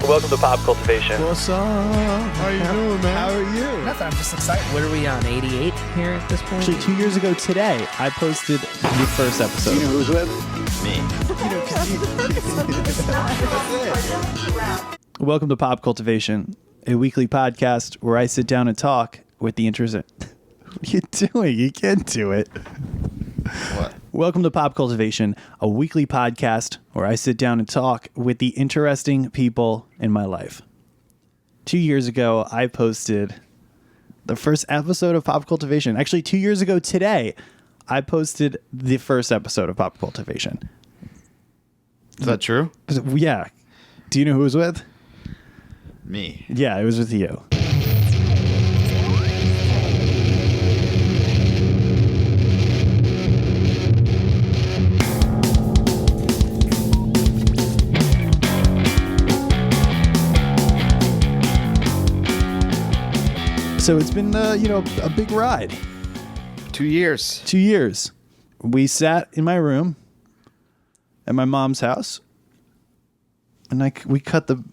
Welcome to Pop Cultivation. What's up? How you doing, man? How are you? Nothing. I'm just excited. What are we on? 88 here at this point? Actually, 2 years ago today, I posted the first episode. You know who's with? Me. Welcome to Pop Cultivation, a weekly podcast where I sit down and talk with the interesting. What are you doing? You can't do it. What? Welcome to Pop Cultivation, a weekly podcast where I sit down and talk with the interesting people in my life. 2 years ago, I posted the first episode of Pop Cultivation. Actually, 2 years ago today, I posted the first episode of Pop Cultivation. Is that true? Yeah. Do you know who it was with? Me. Yeah, it was with you. So it's been, a big ride. 2 years. 2 years. We sat in my room at my mom's house, and we cut the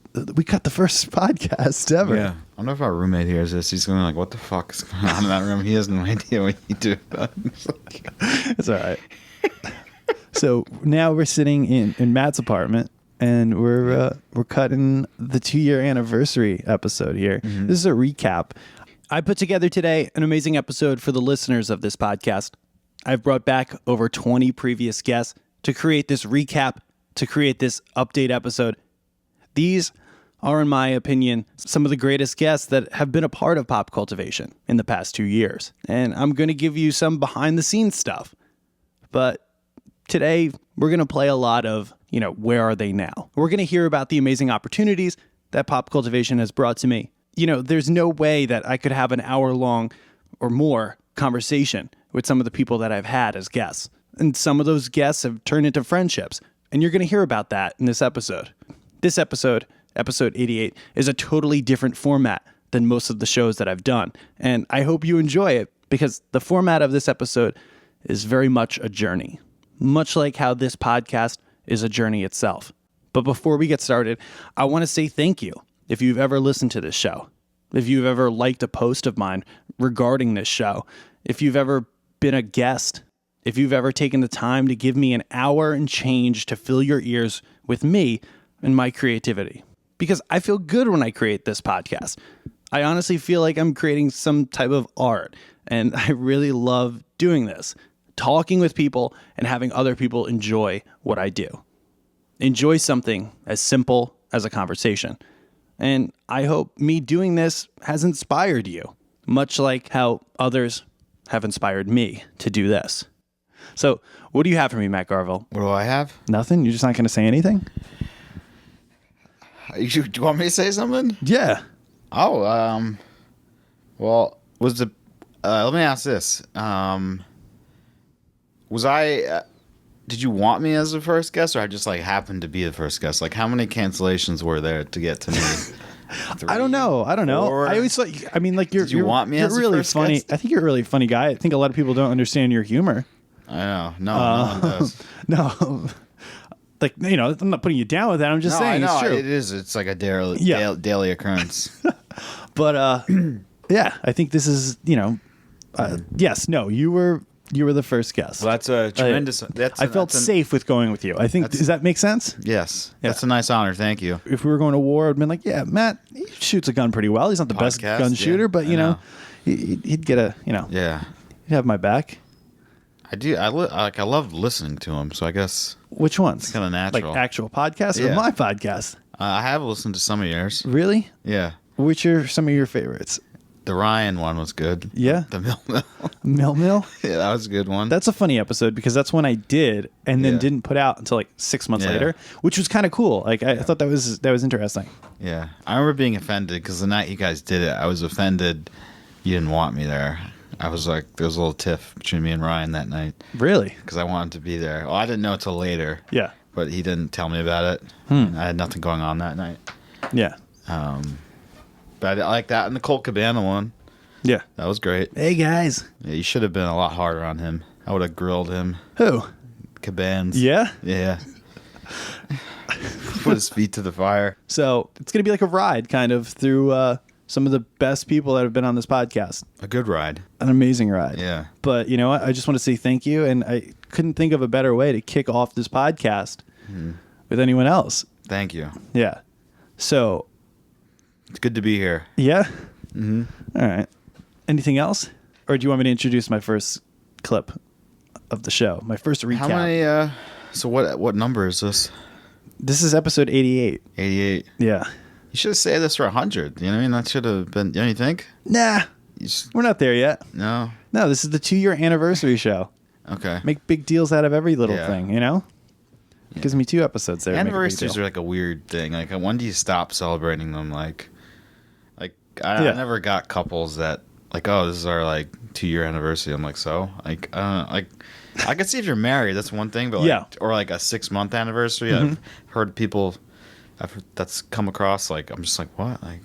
first podcast ever. Yeah. I don't know if our roommate hears this. He's going to be like, what the fuck is going on in that room? He has no idea what you do. It's all right. So now we're sitting in Matt's apartment, and we're cutting the 2-year anniversary episode here. Mm-hmm. This is a recap. I put together today an amazing episode for the listeners of this podcast. I've brought back over 20 previous guests to create this recap, to create this update episode. These are, in my opinion, some of the greatest guests that have been a part of Pop Cultivation in the past 2 years. And I'm going to give you some behind the scenes stuff. But today, we're going to play a lot of, where are they now? We're going to hear about the amazing opportunities that Pop Cultivation has brought to me. There's no way that I could have an hour-long or more conversation with some of the people that I've had as guests. And some of those guests have turned into friendships. And you're going to hear about that in this episode. This episode, episode 88, is a totally different format than most of the shows that I've done. And I hope you enjoy it because the format of this episode is very much a journey, much like how this podcast is a journey itself. But before we get started, I want to say thank you. If you've ever listened to this show, if you've ever liked a post of mine regarding this show, if you've ever been a guest, if you've ever taken the time to give me an hour and change to fill your ears with me and my creativity. Because I feel good when I create this podcast. I honestly feel like I'm creating some type of art, and I really love doing this, talking with people and having other people enjoy what I do. Enjoy something as simple as a conversation. And I hope me doing this has inspired you, much like how others have inspired me to do this. So, what do you have for me, Matt Garville? What do I have? Nothing? You're just not going to say anything? Do you want me to say something? Yeah. Oh, well, let me ask this. Did you want me as the first guest, or I just happened to be the first guest? How many cancellations were there to get to me? 3, I don't know. 4? I always want me as the really first funny. guest? I think you're a really funny guy. I think a lot of people don't understand your humor. I know. No one does. No. I'm not putting you down with that. I'm just saying I know, it's true. it is. It's like a daily occurrence. But yeah, I think this is, yes, no, you were the first guest. Well, that's a tremendous. I felt safe with going with you. I think, does that make sense? Yes. Yeah. That's a nice honor. Thank you. If we were going to war, I'd been like, yeah, Matt, he shoots a gun pretty well. He's not the best gun shooter, but, he'd get a, Yeah. he'd have my back. I do. I love listening to him, so I guess. Which ones? Kind of natural. Like actual podcasts or Yeah. my podcast? I have listened to some of yours. Really? Yeah. Which are some of your favorites? The Ryan one was good. Yeah? The Mill. Mill? Yeah, that was a good one. That's a funny episode because that's one I did and then Yeah. didn't put out until 6 months Yeah. later, which was kind of cool. I thought that was interesting. Yeah. I remember being offended because the night you guys did it, I was offended you didn't want me there. I was like, there was a little tiff between me and Ryan that night. Really? Because I wanted to be there. Well, I didn't know until later. Yeah. But he didn't tell me about it. I had nothing going on that night. Yeah. But I like that. And the Colt Cabana one. Yeah. That was great. Hey, guys. Yeah, you should have been a lot harder on him. I would have grilled him. Who? Cabans. Yeah? Yeah. Put his feet to the fire. So it's going to be like a ride kind of through some of the best people that have been on this podcast. A good ride. An amazing ride. Yeah. But you know what? I just want to say thank you. And I couldn't think of a better way to kick off this podcast with anyone else. Thank you. Yeah. So. It's good to be here. Yeah? Mm-hmm. All right. Anything else? Or do you want me to introduce my first clip of the show? My first recap. How many, so what number is this? This is episode 88. 88. Yeah. You should have saved this for 100. You know what I mean? That should have been, don't you think? Nah. We're not there yet. No? No, this is the 2-year anniversary show. Okay. Make big deals out of every little Yeah. thing, you know? Yeah. Gives me 2 episodes there. Anniversaries are like a weird thing. Like, when do you stop celebrating them? Like I never got couples that, like, oh, this is our, like, 2-year anniversary. I'm like, so? Like, I don't know. Like, I could see if you're married, that's one thing, but, like, yeah. Or, like, a 6-month anniversary. I've heard people that's come across, like, I'm just like, what? Like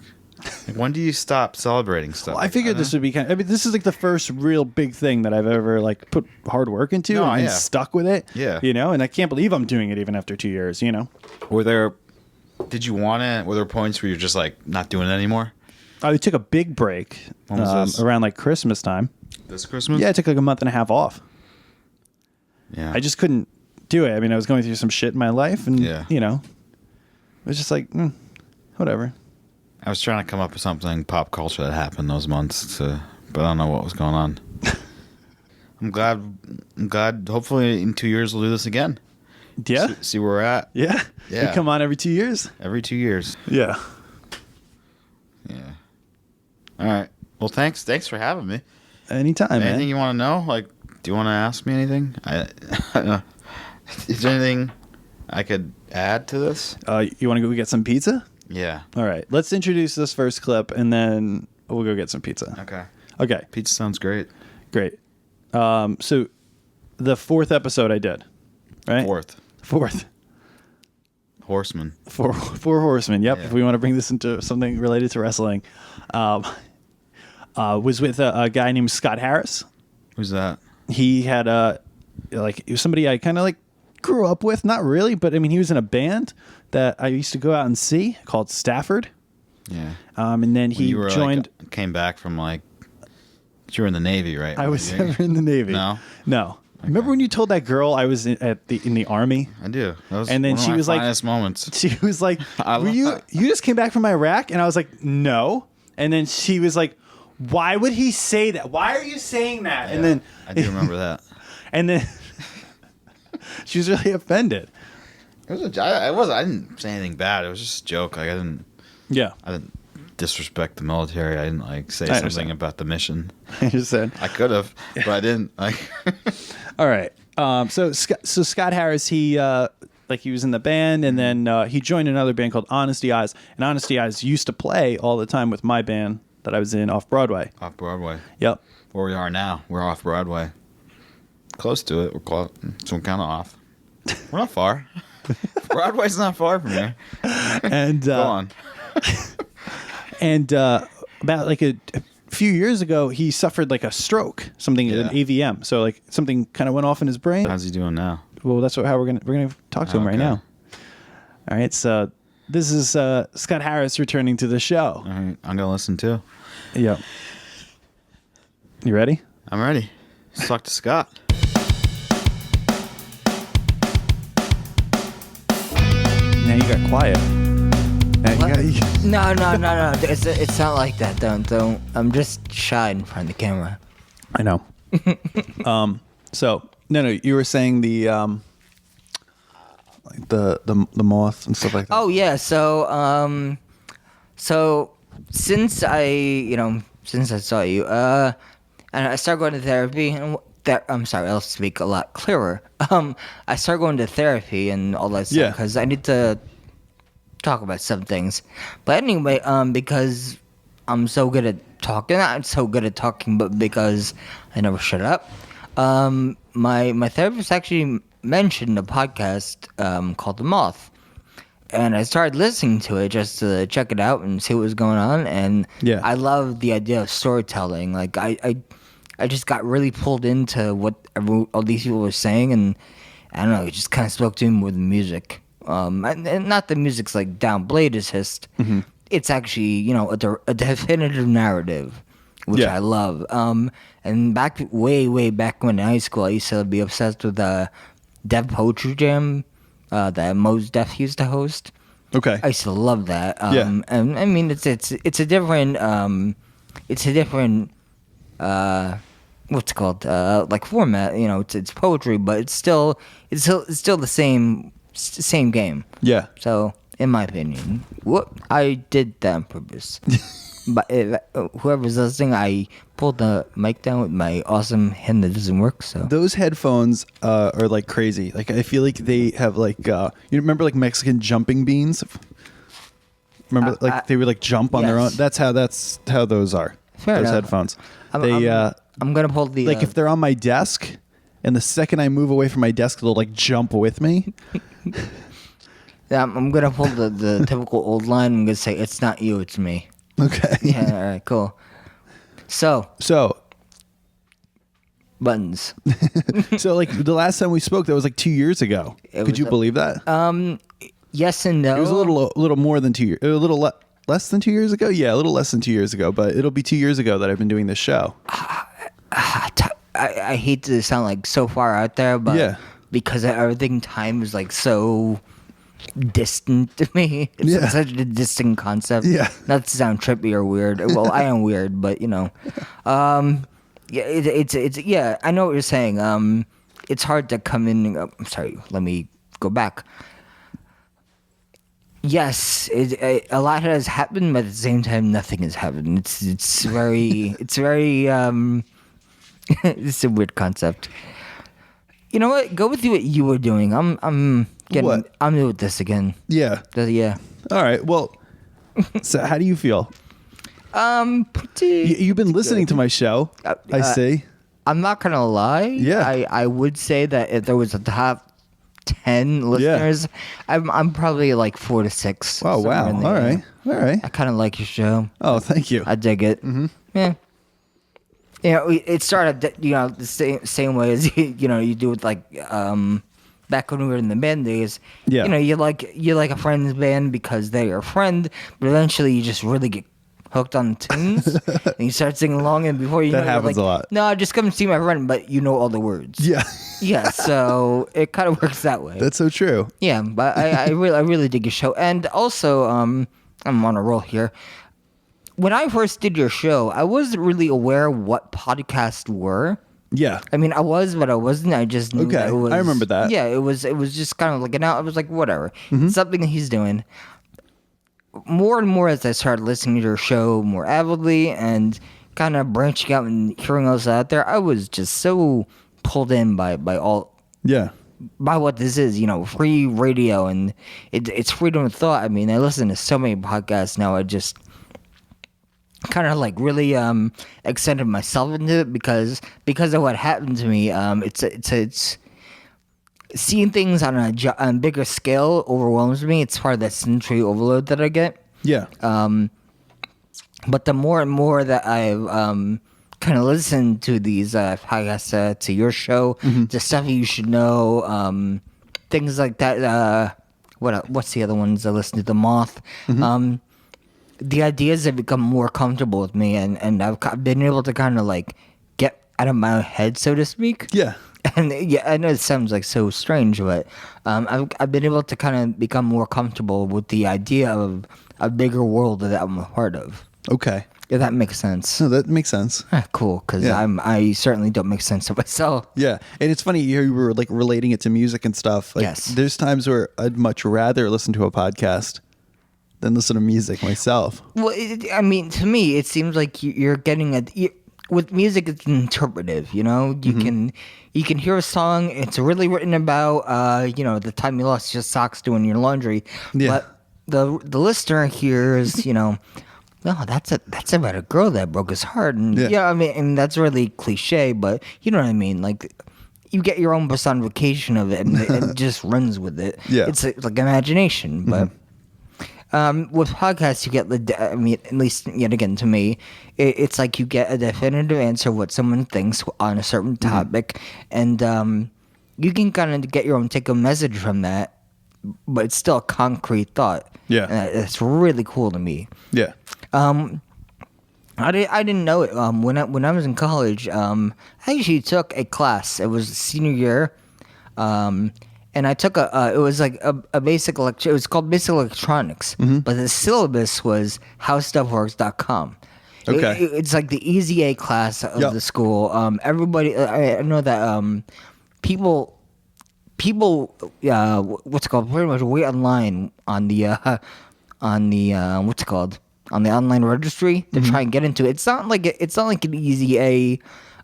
when do you stop celebrating stuff? Well, I figured this would be I mean, this is like the first real big thing that I've ever, like, put hard work into and stuck with it. Yeah. You know, and I can't believe I'm doing it even after 2 years, you know? Were there points where you're just, like, not doing it anymore? I took a big break When was this? around like Christmas time. This Christmas? Yeah, I took like a month and a half off. Yeah. I just couldn't do it. I mean, I was going through some shit in my life, and you know, it was just like, whatever. I was trying to come up with something pop culture that happened those months, but I don't know what was going on. I'm glad. Hopefully, in 2 years we'll do this again. Yeah. See where we're at. Yeah. Yeah. You come on every 2 years. Every 2 years. Yeah. Yeah. All right. Well, thanks for having me. Anytime, man. Anything you want to know? Like, do you want to ask me anything? Is there anything I could add to this? You want to go get some pizza? Yeah. All right. Let's introduce this first clip, and then we'll go get some pizza. Okay. Okay. Pizza sounds great. Great. So the 4th episode I did, right? 4th. Horseman. Four horsemen. Yep. Yeah. If we want to bring this into something related to wrestling, was with a guy named Scott Harris. Who's that? He had he was somebody I kind of like grew up with. Not really, but I mean, he was in a band that I used to go out and see called Stafford. Yeah. And then he joined. Like, came back from like. You were in the Navy, right? I was never in the Navy. No. Okay. Remember when you told that girl I was in the Army? I do. That was and then one of she my was finest moments. She was like, you just came back from Iraq? And I was like, no. And then she was like, why would he say that? Why are you saying that? Yeah, and then I do remember that. And then she was really offended. I didn't say anything bad. It was just a joke. Like I didn't disrespect the military. I didn't like say something about the mission. I just said I could have, but I didn't. Like. All right. So Scott Harris, he was in the band, and then he joined another band called Honesty Eyes. And Honesty Eyes used to play all the time with my band that I was in off Broadway. Off Broadway. Yep. Where we are now, we're off Broadway. Close to it. We're close. So we're kind of off. We're not far. Broadway's not far from here. And go on. And about like a few years ago, he suffered like a stroke, an AVM. So like something kind of went off in his brain. How's he doing now? Well, that's how we're gonna talk to him right now. All right, so this is Scott Harris returning to the show. All right, I'm gonna listen too. Yep. You ready? I'm ready. Let's talk to Scott. Now you got quiet. No. It's not like that. Don't. I'm just shy in front of the camera. I know. So no. You were saying the like the moth and stuff like that. Oh yeah. So since I saw you, and I started going to therapy, and I'm sorry, I'll speak a lot clearer. I started going to therapy and all that stuff because I need to talk about some things. But anyway, because I'm so good at talking, not so good at talking, but because I never shut up. My therapist actually mentioned a podcast called The Moth. And I started listening to it just to check it out and see what was going on. And I love the idea of storytelling. Like I just got really pulled into what all these people were saying, and I don't know, it just kind of spoke to me more than music. and not the music's like downplayed as hist. Mm-hmm. It's actually a definitive narrative, which Yeah. I love. And way back when in high school, I used to be obsessed with Dev Poetry Jam that Mos Def used to host. Okay. I used to love that. Yeah. And I mean it's a different what's it called like format. It's poetry, but it's still the same game. Yeah. So in my opinion, I did that on purpose. But whoever's listening, I pulled the mic down with my awesome hand that doesn't work. So Those headphones are like crazy. Like I feel like they have like you remember like Mexican jumping beans? Remember like they would like jump on their own. yes. That's how those are. Fair those enough. headphones. I'm gonna pull the like if they're on my desk and the second I move away from my desk they'll like jump with me. I'm gonna pull the typical old line. I'm gonna say it's not you, it's me. Okay. Yeah, all right, cool. So buttons. So like the last time we spoke that was like 2 years ago. It Could was you believe that? Yes and no. It was a little more than 2 years. A little less than 2 years ago. Yeah, a little less than 2 years ago. But it'll be 2 years ago that I've been doing this show. I hate to sound like so far out there, but Yeah. because everything time is like so distant to me. It's Yeah. such a distant concept. Yeah. Not to sound trippy or weird. Well, I am weird, but yeah, it's yeah. I know what you're saying. It's hard to come in. I'm sorry. Let me go back. Yes, a lot has happened, but at the same time, nothing has happened. It's very it's a weird concept. You know what? Go with what you were doing. I'm What? new with this again. Yeah. Yeah. All right. Well, so how do you feel? Pretty. You've been listening to my show. I see. I'm not gonna lie. Yeah. I would say that if there was a top 10 listeners, I'm probably like 4 to 6. Oh somewhere wow. in All there. right. All right. I kind of like your show. Oh, thank you. I dig it. Mm-hmm. Yeah. It started the same way as you do with like back when we were in the band days. Yeah. You like a friend's band because they're your friend, but eventually you just really get hooked on the tunes and you start singing along, and before you That know you're happens like, a lot. No, just come and see my friend, but you know all the words. Yeah. Yeah, so it kind of works that way. That's so true. Yeah, but I really dig your show, and also I'm on a roll here. When I first did your show, I wasn't really aware what podcasts were. Yeah. I mean, I was, but I wasn't. I just knew Okay, that it was. I remember that. Yeah, it was just kind of like I was like, whatever, Mm-hmm. something that he's doing. More and more as I started listening to your show more avidly and kind of branching out and hearing else out there, I was just so pulled in by all. Yeah. By what this is, free radio, and it's freedom of thought. I mean, I listen to so many podcasts now. I just kind of like really extended myself into it because of what happened to me. It's seeing things on a bigger scale overwhelms me. It's part of that sensory overload that I get. Yeah. But the more and more that I've kind of listened to these podcasts, to your show, to stuff you should know, things like that. What's the other ones I listen to? The Moth. The ideas have become more comfortable with me, and I've been able to kind of like get out of my head, so to speak. Yeah. And yeah, I know it sounds like so strange, but I've been able to kind of become more comfortable with the idea of a bigger world that I'm a part of. Okay. If that makes sense. No, that makes sense. Cool, because Yeah. I certainly don't make sense to myself. Yeah, and it's funny you were like relating it to music and stuff. Like, Yes. there's times where I'd much rather listen to a podcast than listen to music myself. Well, I mean, to me, it seems like you're getting with music. It's interpretive. You can hear a song. It's really written about the time you lost your socks doing your laundry. Yeah. But the listener hears oh, that's about a girl that broke his heart, and Yeah. I mean, and that's really cliche, but you know what I mean. Like, you get your own personification of it, and it just runs with it. Yeah. It's like imagination, but. With podcasts, you get I mean, at least yet again to me, it's like you get a definitive answer of what someone thinks on a certain topic, and you can kind of get your own take home message from that. but it's still a concrete thought. Yeah. And it's really cool to me. Yeah. I didn't know it. When I was in college, I actually took a class. It was senior year, and I took it was like a basic lecture. It was called Basic Electronics, but the syllabus was howstuffworks.com. Okay. It's like the Easy A class of Yep. the school. Everybody, I know that people, what's it called? Pretty much wait online on the what's it called? On the online registry to try and get into it. It's not like an Easy A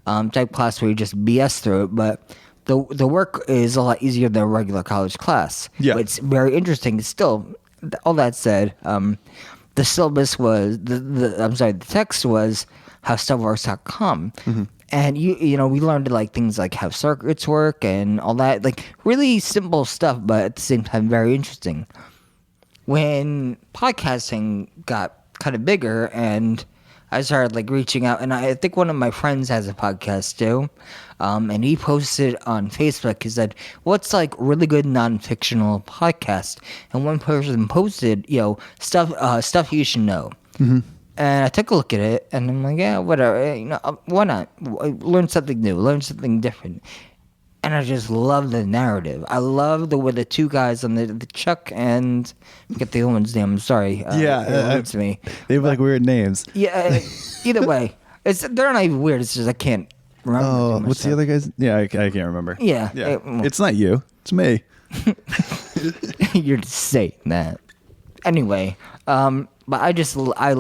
type class where you just BS through it, but the work is a lot easier than a regular college class. Yeah. But it's very interesting. Still, all that said, the syllabus was the text was howstuffworks.com. And you know, we learned like things like how circuits work and all that, like really simple stuff, but at the same time very interesting. When podcasting got kind of bigger and I started like reaching out, and I think one of my friends has a podcast too, and he posted on Facebook. He said, "What's like really good non-fictional podcast?" And one person posted, you know, stuff you should know. And I took a look at it, and I'm like, yeah, whatever. You know, why not? Learn something new, learn something different. And I just love the narrative. I love the way the two guys on the Chuck and I forget the other one's name. I'm sorry. It's me. They have like weird names. Yeah. Either way, they're not even weird. It's just I can't remember. Oh, them what's the myself. other guy's? Yeah, I can't remember. Yeah. Yeah. It's not you. It's me. You're just saying that. Anyway, but I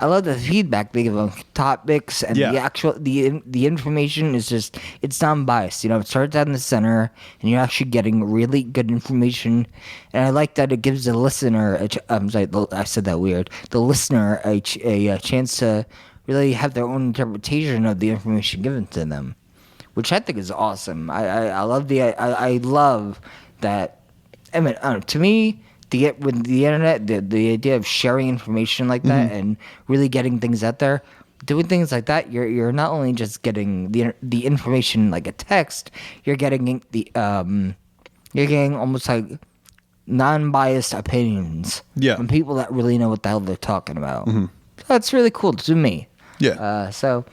love the feedback they give on topics and Yeah. the actual the information is just it's non-biased. You know, it starts out in the center, and you're actually getting really good information. And I like that it gives the listener. I'm sorry, I said that weird. The listener a chance to really have their own interpretation of the information given to them, which I think is awesome. I love I love that. I mean, to me, with the internet, the idea of sharing information like that and really getting things out there, doing things like that, you're not only just getting the information like a text, you're getting you're getting almost like non-biased opinions from people that really know what the hell they're talking about. So that's really cool to me. Yeah. So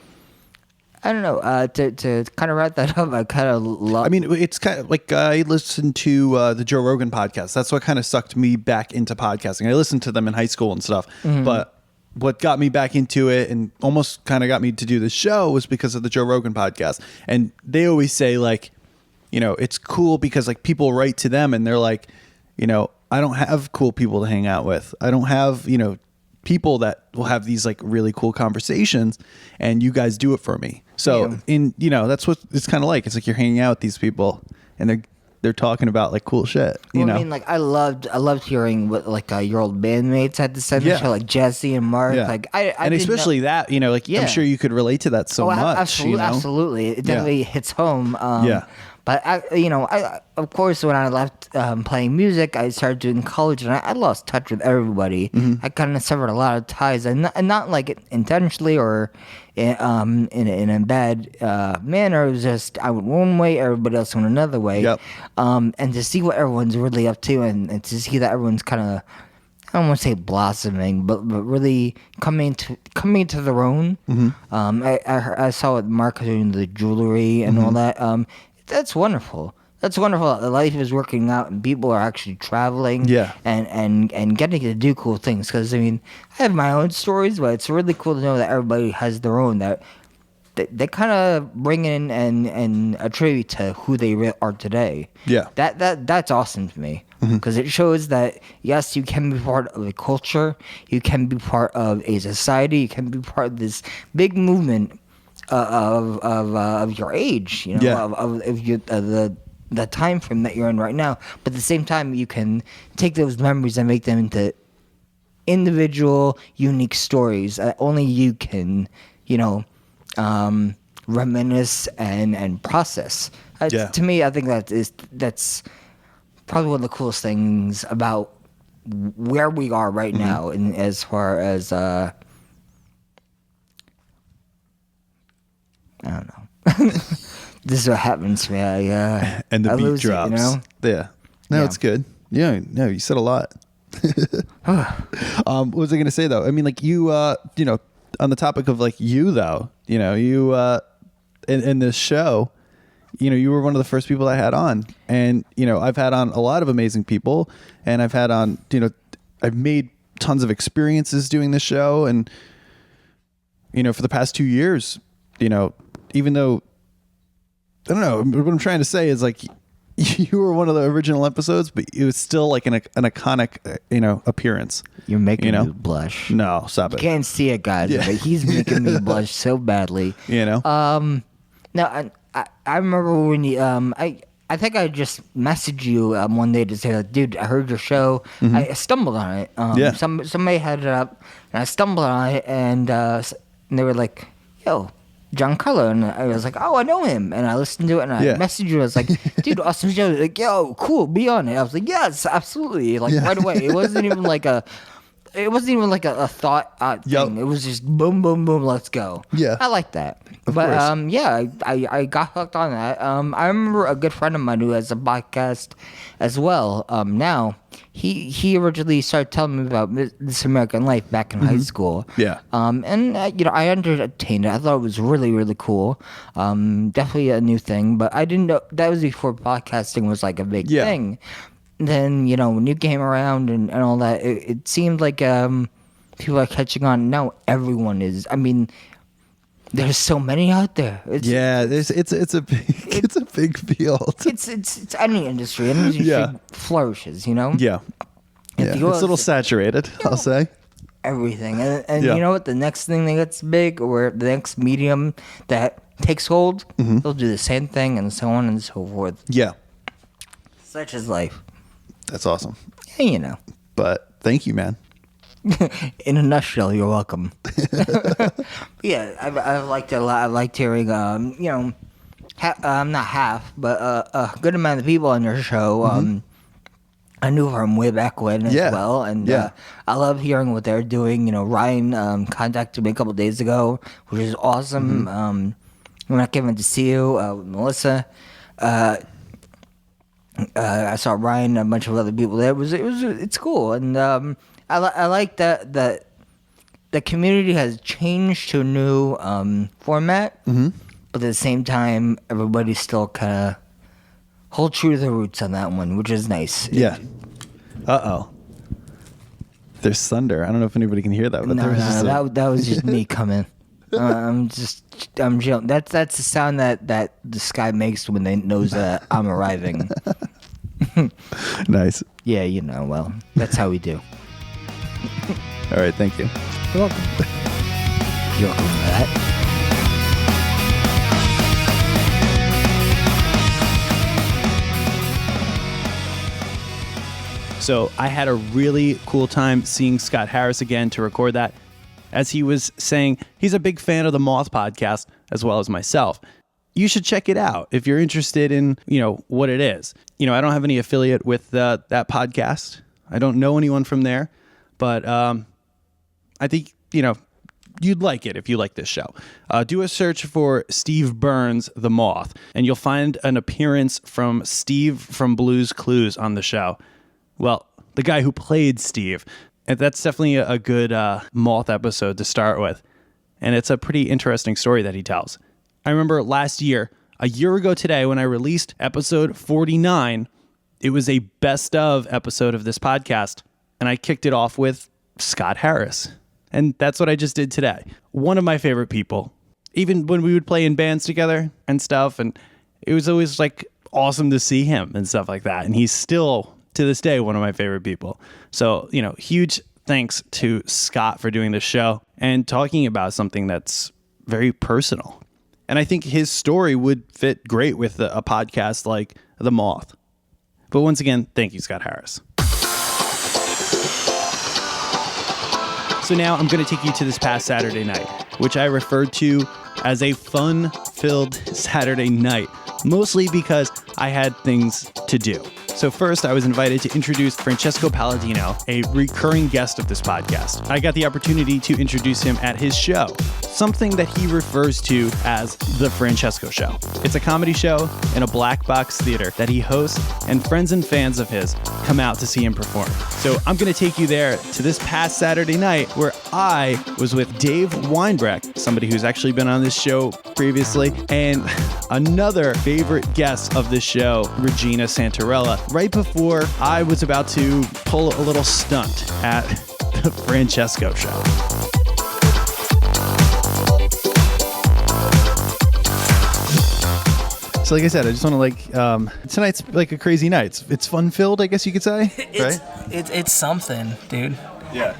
I don't know. To kind of wrap that up, I kind of love. I mean, it's kind of like I listened to the Joe Rogan podcast. That's what kind of sucked me back into podcasting. I listened to them in high school and stuff, but what got me back into it and almost kind of got me to do the show was because of the Joe Rogan podcast. And they always say like, you know, it's cool because like people write to them and they're like, you know, I don't have cool people to hang out with. I don't have, you know, people that will have these like really cool conversations, and you guys do it for me. So you know, that's what it's kind of like. It's like you're hanging out with these people and they're talking about like cool shit. You know, I mean, like I loved hearing what like your old bandmates had to say. Yeah. Like Jesse and Mark. Yeah. Like I and didn't know- especially that, you know, like Yeah. I'm sure you could relate to that so much. Absolutely, you know? absolutely. It definitely hits home. Yeah. But I of course, when I left playing music, I started doing college, and I lost touch with everybody. I kind of severed a lot of ties, and not like intentionally or in a bad manner. It was just I went one way, everybody else went another way. Yep. And to see what everyone's really up to, and to see that everyone's kind of I don't want to say blossoming, but really coming to their own. I saw what Mark was doing the jewelry and all that. That's wonderful. That's wonderful. Life is working out, and people are actually traveling. Yeah. And getting to do cool things. Because I mean, I have my own stories, but it's really cool to know that everybody has their own. That they kind of bring in and attribute to who they are today. Yeah. That's awesome to me because it shows that yes, you can be part of a culture, you can be part of a society, you can be part of this big movement of your age, you know, Yeah. of your, the time frame that you're in right now. But at the same time, you can take those memories and make them into individual, unique stories that only you can, you know, reminisce and process. Yeah. To me, I think that's probably one of the coolest things about where we are right now, and as far as I don't know. This is what happens to me. And the I beat lose drops. It, you know? Yeah. No, Yeah. it's good. Yeah, no, you said a lot. What was I going to say though? I mean, like you know, on the topic of like you though, you know, you in this show, you know, you were one of the first people I had on, and you know, I've had on a lot of amazing people, and I've had on, you know, I've made tons of experiences doing this show, and you know, for the past 2 years, you know, even though I don't know, what I'm trying to say is like you were one of the original episodes, but it was still like an iconic, you know, appearance. You're making You know? me blush. No, stop it. Can't see it, guys, Yeah. but he's making me blush so badly. You know? No, I remember when you I think I just messaged you one day to say like, dude, I heard your show. I stumbled on it. Yeah. Somebody had it up, and I stumbled on it, and they were like, yo, John Carlo, and I was like, oh, I know him, and I listened to it, and I Yeah. messaged you. I was like, dude, awesome show. Like, yo, cool, be on it. I was like, yes, absolutely, like Yeah. right away. It wasn't even like a thought thing. Yup. It was just boom, boom, boom, let's go. Yeah. I like that. Of But course. yeah, I got hooked on that. I remember a good friend of mine who has a podcast as well. Now he originally started telling me about This American Life back in high school. Mm-hmm. Yeah. And you know, I entertained it. I thought it was really, really cool. Definitely a new thing, but I didn't know that was before podcasting was like a big Yeah. thing. Then, you know, when you came around and all that, it seemed like people are catching on. Now everyone is. I mean, there's so many out there. Yeah, it's a big field. It's any industry. Any industry Yeah. flourishes, you know? Yeah. If Yeah. you It's a little saturated, I'll say. Everything. And Yeah. you know what? The next thing that gets big or the next medium that takes hold, Mm-hmm. they'll do the same thing and so on and so forth. Yeah. Such is life. That's awesome. Yeah, you know. But thank you, man. In a nutshell, you're welcome. Yeah, I've liked it a lot. I liked hearing, you know, not half, but a good amount of people on your show. I knew from way back when as Yeah, well, and yeah. I love hearing what they're doing. You know, Ryan contacted me a couple days ago, which is awesome. When I came in to see you, with Melissa, I saw Ryan and a bunch of other people there. It's cool, and I like that the community has changed to a new format, but at the same time, everybody's still kind of hold true to their roots on that one, which is nice. Yeah. Uh-oh. There's thunder. I don't know if anybody can hear that, but No, there was just that was just me coming. I'm chilling. That's the sound that the sky makes when they knows that I'm arriving. nice. Yeah, you know. Well, that's how we do. All right, thank you. You're welcome. You're welcome for that. So I had a really cool time seeing Scott Harris again to record that. As he was saying, he's a big fan of the Moth podcast as well as myself. You should check it out if you're interested in, you know, what it is. You know, I don't have any affiliate with that podcast. I don't know anyone from there, but I think, you know, you'd like it if you like this show. Do a search for Steve Burns, the Moth, and you'll find an appearance from Steve from Blue's Clues on the show. Well, the guy who played Steve. And that's definitely a good Moth episode to start with. And it's a pretty interesting story that he tells. I remember last year, a year ago today, when I released episode 49, it was a best of episode of this podcast. And I kicked it off with Scott Harris. And that's what I just did today. One of my favorite people. Even when we would play in bands together and stuff. And it was always like awesome to see him and stuff like that. And he's still, to this day, one of my favorite people. So, you know, huge thanks to Scott for doing this show and talking about something that's very personal. And I think his story would fit great with a podcast like The Moth. But once again, thank you, Scott Harris. So now I'm going to take you to this past Saturday night, which I referred to as a fun-filled Saturday night, mostly because I had things to do. So first, I was invited to introduce Francesco Palladino, a recurring guest of this podcast. I got the opportunity to introduce him at his show, something that he refers to as The Francesco Show. It's a comedy show in a black box theater that he hosts, and friends and fans of his come out to see him perform. So I'm going to take you there to this past Saturday night where I was with Dave Weinbrecht, somebody who's actually been on this show previously, and another favorite guest of this show, Regina Santarella, right before I was about to pull a little stunt at the Francesco Show. So like I said, I just want to tonight's like a crazy night. It's fun filled, I guess you could say, right? It's something, dude. Yeah.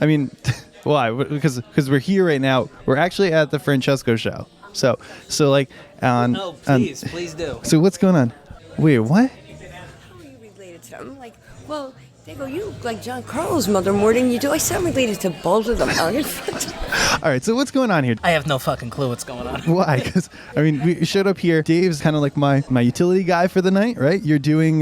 I mean, why? Because we're here right now. We're actually at the Francesco Show. So like on. No, please do. So what's going on? Wait, what? How are you related to them? I'm like, well, they go, you look like John Carlo's mother more than you do. I said I'm related to both of them. All right, so what's going on here? I have no fucking clue what's going on. Why? Because I mean, we showed up here. Dave's kind of like my utility guy for the night, right? You're doing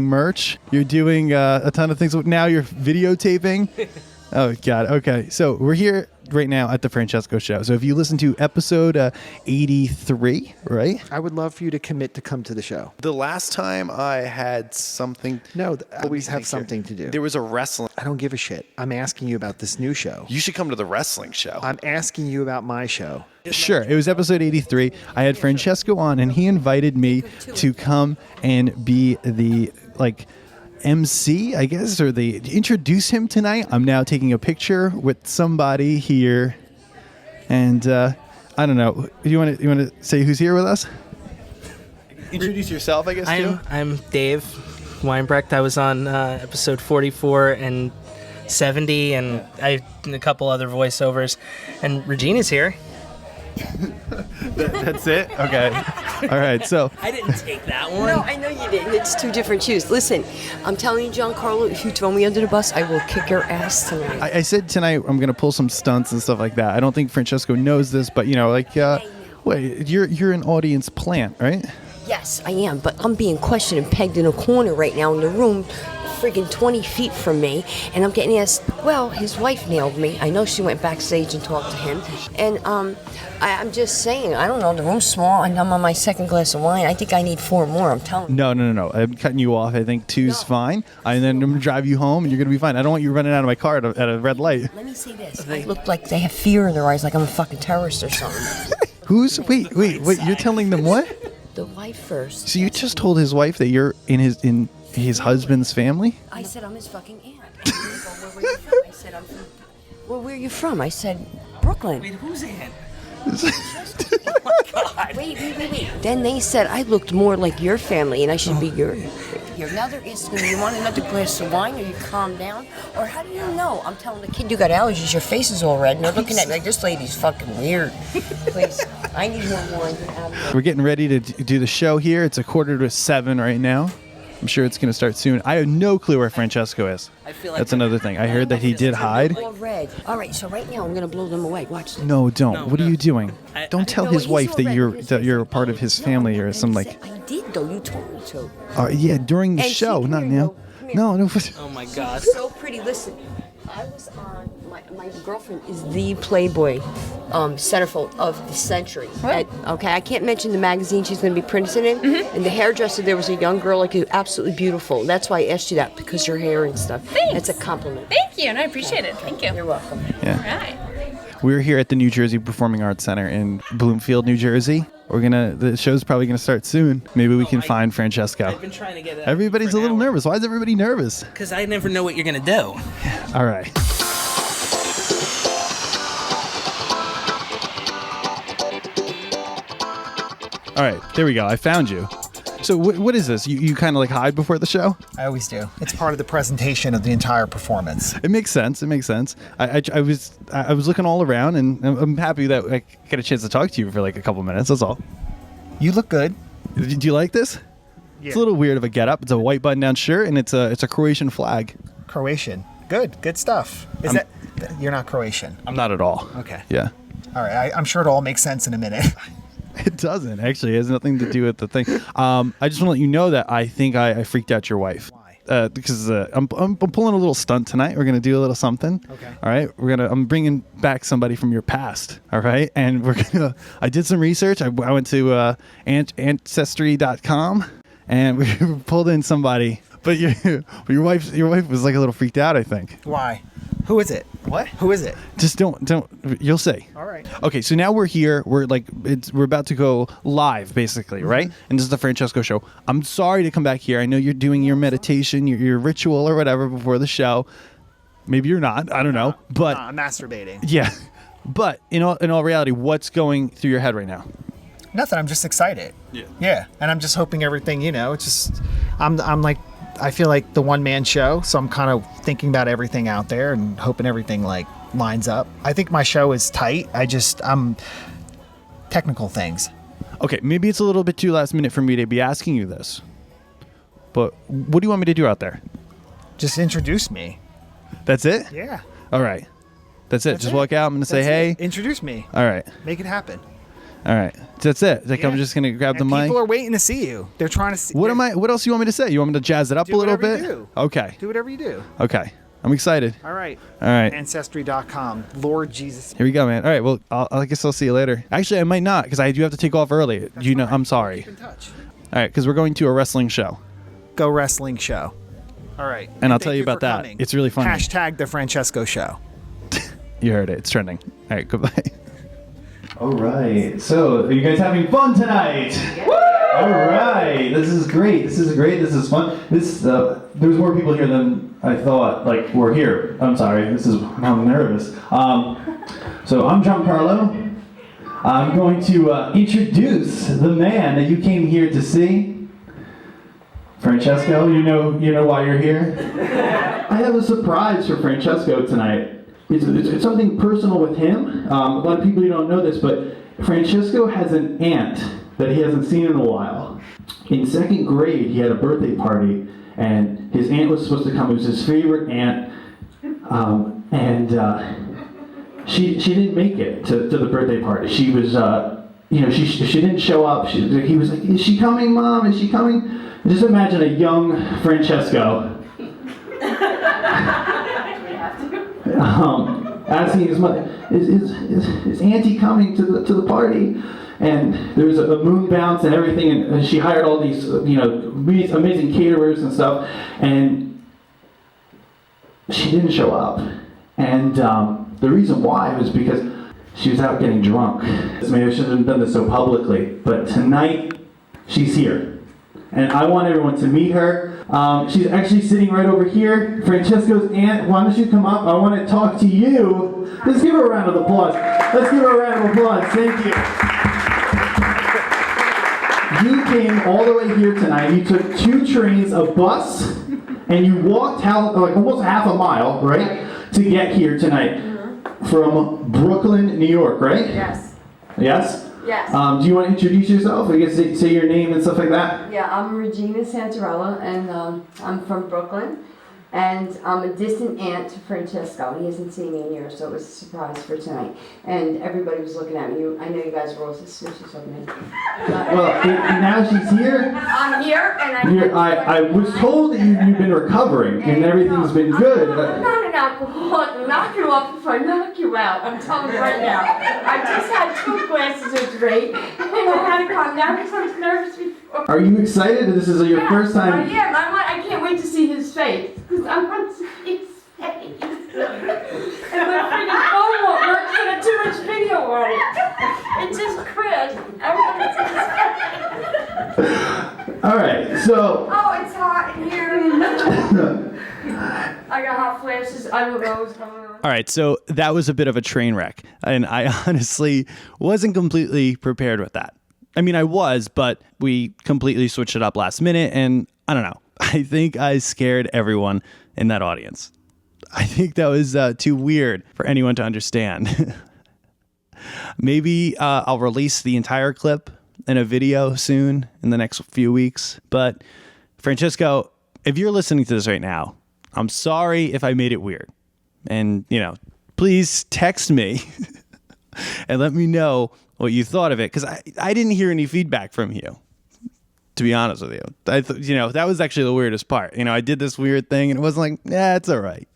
merch. You're doing a ton of things. Now you're videotaping. Oh God. Okay, so we're here right now at the Francesco Show. So if you listen to episode 83, right? I would love for you to commit to come to the show. The last time I had something. No, I always have something to do. There was a wrestling. I don't give a shit. I'm asking you about this new show. You should come to the wrestling show. I'm asking you about my show. Sure. It was episode 83. I had Francesco on, and he invited me to come and be the MC, I guess, or introduce him tonight. I'm now taking a picture with somebody here, and I don't know. You want to say who's here with us? Introduce yourself, I guess. I'm Dave Weinbrecht. I was on episode 44 and 70, and I a couple other voiceovers, and Regina's here. That's it? Okay. All right. So I didn't take that one. No, I know you didn't. It's two different shoes. Listen, I'm telling you, John Carlo, if you throw me under the bus, I will kick your ass tonight. I said tonight I'm going to pull some stunts and stuff like that. I don't think Francesco knows this, but wait, you're an audience plant, right? Yes, I am, but I'm being questioned and pegged in a corner right now in the room, friggin' 20 feet from me, and I'm getting asked, well, his wife nailed me. I know she went backstage and talked to him, and I'm just saying, I don't know, the room's small, and I'm on my second glass of wine. I think I need 4 more, I'm telling you. No. I'm cutting you off. I think 2's fine, and then I'm going to drive you home, and you're going to be fine. I don't want you running out of my car at a red light. Let me say this. I look like they have fear in their eyes, like I'm a fucking terrorist or something. Wait, you're telling them what? The wife first. So you just told his wife that you're in his husband's family? I said, I'm his fucking aunt. Well, where are you from? I said, I'm from... Well, where are you from? I said, Brooklyn. Wait, who's aunt? Oh my God. Wait. Then they said I looked more like your family and I should be your... Now they're asking me, you want another glass of wine or you calm down? Or how do you know? I'm telling the kid, you got allergies, your face is all red. And they're looking at me like, this lady's fucking weird. Please, I need more wine. We're getting ready to do the show here. It's 6:45 right now. I'm sure it's going to start soon. I have no clue where Francesco is. I feel like that's another thing. I heard that he did hide. All red. All right, so right now I'm going to blow them away. Watch this. No, don't. No, what are no. you doing? Don't tell his he's wife all that red. you're a part of his family or some like. I did, though. You told me to. Yeah, during the And show, she- not come here, now. Will. Come here. No. Oh my God. So pretty. Listen, I was on. My girlfriend is the Playboy centerfold of the century. Okay, I can't mention the magazine she's going to be printed in. And the hairdresser there was a young girl, like absolutely beautiful. That's why I asked you that, because your hair and stuff. Thanks. That's a compliment. Thank you, and I appreciate it. Thank you. You're welcome. Yeah. All right. We're here at the New Jersey Performing Arts Center in Bloomfield, New Jersey. The show's probably gonna start soon. Maybe we can find Francesco. I've been trying to get it. Everybody's a little nervous. Why is everybody nervous? Because I never know what you're going to do. All right. All right, there we go. I found you. So what is this? You kind of like hide before the show? I always do. It's part of the presentation of the entire performance. It makes sense. I was looking all around, and I'm happy that I get a chance to talk to you for like a couple minutes. That's all. You look good. Do you like this? Yeah. It's a little weird of a getup. It's a white button-down shirt, and it's a Croatian flag. Croatian. Good stuff. You're not Croatian? I'm not at all. Okay. Yeah. All right. I'm sure it all makes sense in a minute. It doesn't actually. It has nothing to do with the thing. I just want to let you know that I think I freaked out your wife. Why? Because I'm pulling a little stunt tonight. We're gonna do a little something. Okay. All right. I'm bringing back somebody from your past. All right. And I did some research. I went to ancestry.com and we pulled in somebody. But your wife was like a little freaked out, I think. Why? Who is it? What? Who is it? Just don't. You'll see. All right. Okay, so now we're here. We're about to go live, basically, right? And this is the Francesco show. I'm sorry to come back here. I know you're doing your meditation, your ritual or whatever before the show. Maybe you're not. I don't know. But I'm masturbating. yeah. But in all reality, what's going through your head right now? Nothing. I'm just excited. Yeah. And I'm just hoping everything, it's just, I'm like, I feel like the one-man show, so I'm kind of thinking about everything out there and hoping everything like lines up. I think my show is tight. I'm technical things. Okay, maybe it's a little bit too last minute for me to be asking you this. But what do you want me to do out there? Just introduce me. That's it? Yeah. All right. That's it. Just walk out. I'm going to say, That's hey. it. Introduce me. All right. Make it happen. All right. That's it. Like, Yeah. I'm just going to grab the And mic. people are waiting to see you. They're trying to see. What else you want me to say? You want me to jazz it up Do a little whatever bit? you do. Okay. Do whatever you do. Okay. I'm excited. All right. All right. Ancestry.com. Lord Jesus. Here we go, man. All right. Well, I guess I'll see you later. Actually, I might not because I do have to take off early. I'm sorry. Keep in touch. All right. Because we're going to a wrestling show. Go wrestling show. All right. And I'll Thank tell you about for that. coming. It's really funny. Hashtag the Francesco show. You heard it. It's trending. All right. Goodbye. All right. So, are you guys having fun tonight? All right. This is great. This is fun. There's more people here than I thought. Like, were here. I'm sorry. I'm nervous. So I'm Giancarlo. I'm going to introduce the man that you came here to see. Francesco, you know why you're here. I have a surprise for Francesco tonight. It's something personal with him. A lot of people don't know this, but Francesco has an aunt that he hasn't seen in a while. In second grade, he had a birthday party, and his aunt was supposed to come. It was his favorite aunt, and she didn't make it to the birthday party. She was, she didn't show up. He was like, "Is she coming, Mom? Is she coming?" Just imagine a young Francesco. Asking his mother, is Auntie coming to the party? And there was a moon bounce and everything, and she hired all these amazing caterers and stuff, and she didn't show up. And the reason why was because she was out getting drunk. Maybe I shouldn't have done this so publicly, but tonight she's here. And I want everyone to meet her. She's actually sitting right over here. Francesco's aunt, why don't you come up? I want to talk to you. Let's give her a round of applause. Thank you. You came all the way here tonight. You took 2 trains, a bus, and you walked like almost half a mile, right, to get here tonight from Brooklyn, New York, right? Yes. Yes? Yes. Do you want to introduce yourself? I guess say your name and stuff like that. Yeah, I'm Regina Santarella, and I'm from Brooklyn, and I'm a distant aunt to Francesco. He hasn't seen me in years, so it was a surprise for tonight. And everybody was looking at me. I know you guys were all suspicious of me. Well, now she's here. I'm here, and I was told that you've been recovering and everything's been good. I'm not an alcoholic. I'll knock you off before I knock you out. I'm telling you right now. I just had 2 glasses of drink, and I had to calm down because I was nervous before. Are you excited that this is your first time? I am. I can't wait to see his face. Because I want to see his face. And my freaking phone won't work because I have too much video on it. It just crashed. I want to see his face. All right, so. Oh, it's hot in here. I got hot flashes. I don't know what's going on. All right, so that was a bit of a train wreck, and I honestly wasn't completely prepared with that. I mean, I was, but we completely switched it up last minute, and I don't know. I think I scared everyone in that audience. I think that was too weird for anyone to understand. Maybe I'll release the entire clip in a video soon in the next few weeks. But Francesco, if you're listening to this right now, I'm sorry if I made it weird. And, please text me and let me know what you thought of it, because I didn't hear any feedback from you, to be honest with you. That was actually the weirdest part. I did this weird thing and it wasn't like, yeah, it's all right.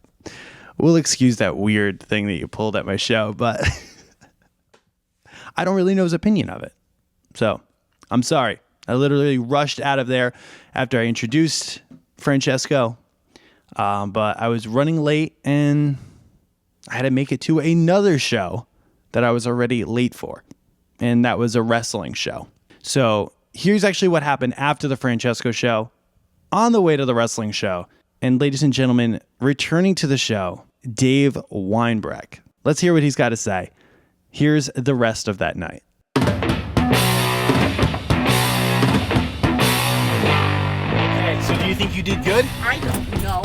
We'll excuse that weird thing that you pulled at my show, but I don't really know his opinion of it. So I'm sorry. I literally rushed out of there after I introduced Francesco, but I was running late and I had to make it to another show that I was already late for, and that was a wrestling show. So here's actually what happened after the Francesco show, on the way to the wrestling show. And ladies and gentlemen, returning to the show, Dave Weinbrecht. Let's hear what he's got to say. Here's the rest of that night. Okay, so do you think you did good? I don't know.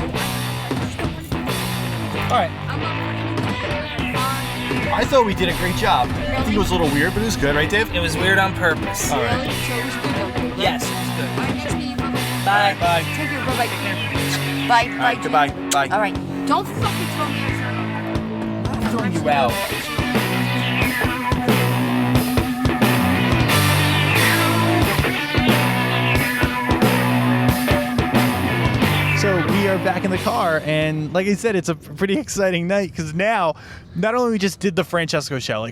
All right. I thought we did a great job. I think it was a little weird, but it was good, right, Dave? It was weird on purpose. All right. Yes, it was good. All right, nice meeting you. Bye. Bye. Bye. Take care. Bye-bye. Bye. All right, goodbye. Bye. All right. Don't fucking throw me out. I'm throwing you out. So we are back in the car, and like I said, it's a pretty exciting night because now, not only we just did the Francesco show, I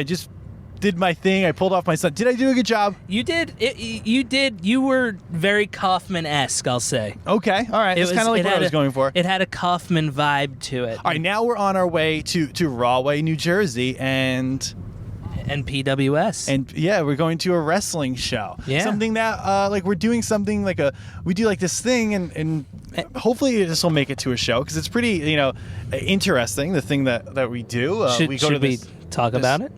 just did my thing. I pulled off my stunt. Did I do a good job? You did. You did. You were very Kaufman-esque, I'll say. Okay, all right. It's kind of like what I was going for. It had a Kaufman vibe to it. All right, now we're on our way to Rahway, New Jersey, and PWS. And yeah, we're going to a wrestling show. Yeah. Something that we're doing something we do this thing, and hopefully this will make it to a show because it's pretty interesting, the thing that we do. Should we talk about it?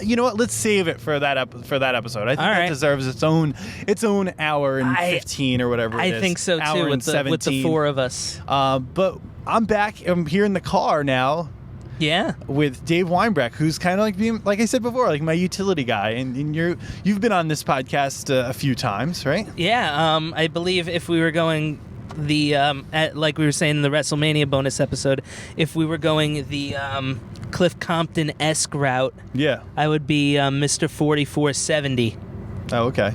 You know what? Let's save it for that episode. I think that deserves its own hour and 15 or whatever it is. I think so hour too, and with the 17. four of us. But I'm back. I'm here in the car now. Yeah, with Dave Weinbrecht, who's kind of like being, like I said before, like my utility guy, and you've been on this podcast a few times, right? Yeah, I believe if we were going like we were saying in the WrestleMania bonus episode, if we were going the Cliff Compton-esque route, yeah, I would be Mr. 4470. Oh, okay.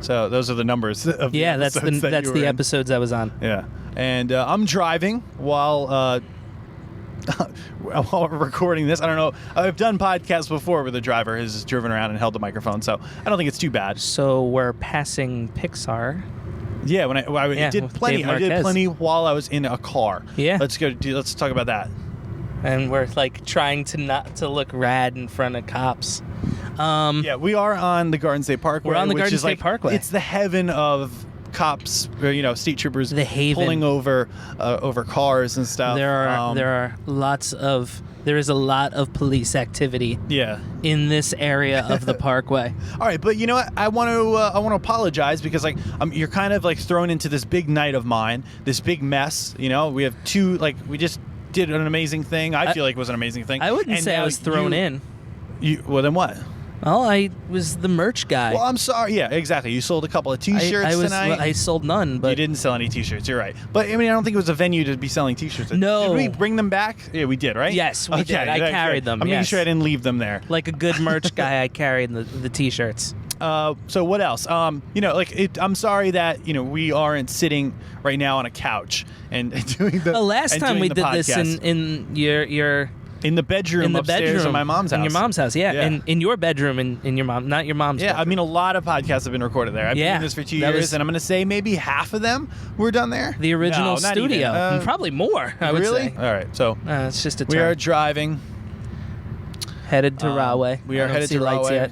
So those are the numbers of the that's the episodes I was on. Yeah, and I'm driving while we're recording this. I don't know. I've done podcasts before where the driver has driven around and held the microphone, so I don't think it's too bad. So we're passing Pixar. Yeah, when I did plenty. I did plenty while I was in a car. Yeah. Let's talk about that. And we're trying to not to look rad in front of cops. Yeah, we are on the Garden State Parkway. We're on the Garden State Parkway. It's the heaven of cops, state troopers, the haven, pulling over cars and stuff. There is a lot of police activity. Yeah. In this area of the parkway. All right, but you know what? I want to apologize because you're kind of thrown into this big night of mine, this big mess. We have two we just did an amazing thing. I feel like it was an amazing thing. I wouldn't say I was thrown in. Well, then what? Well, I was the merch guy. Well, I'm sorry. Yeah, exactly. You sold a couple of T-shirts tonight. I sold none, but you didn't sell any T-shirts. You're right. But I don't think it was a venue to be selling T-shirts. No. Did we bring them back? Yeah, we did, right? Yes, we did. I carried them. I'm making sure I didn't leave them there. Like a good merch guy, I carried the T-shirts. So what else? I'm sorry that we aren't sitting right now on a couch and doing the. Last time we did this in your. In the bedroom upstairs in my mom's house. In your mom's house, yeah. In your bedroom in your mom, not your mom's bedroom. A lot of podcasts have been recorded there. I've been doing this for 2 years, and I'm going to say maybe half of them were done there. The original studio. Probably more, I would say. All right, so it's just a turn. We are driving. Headed to Rahway. We are headed to lights Rahway. Yet.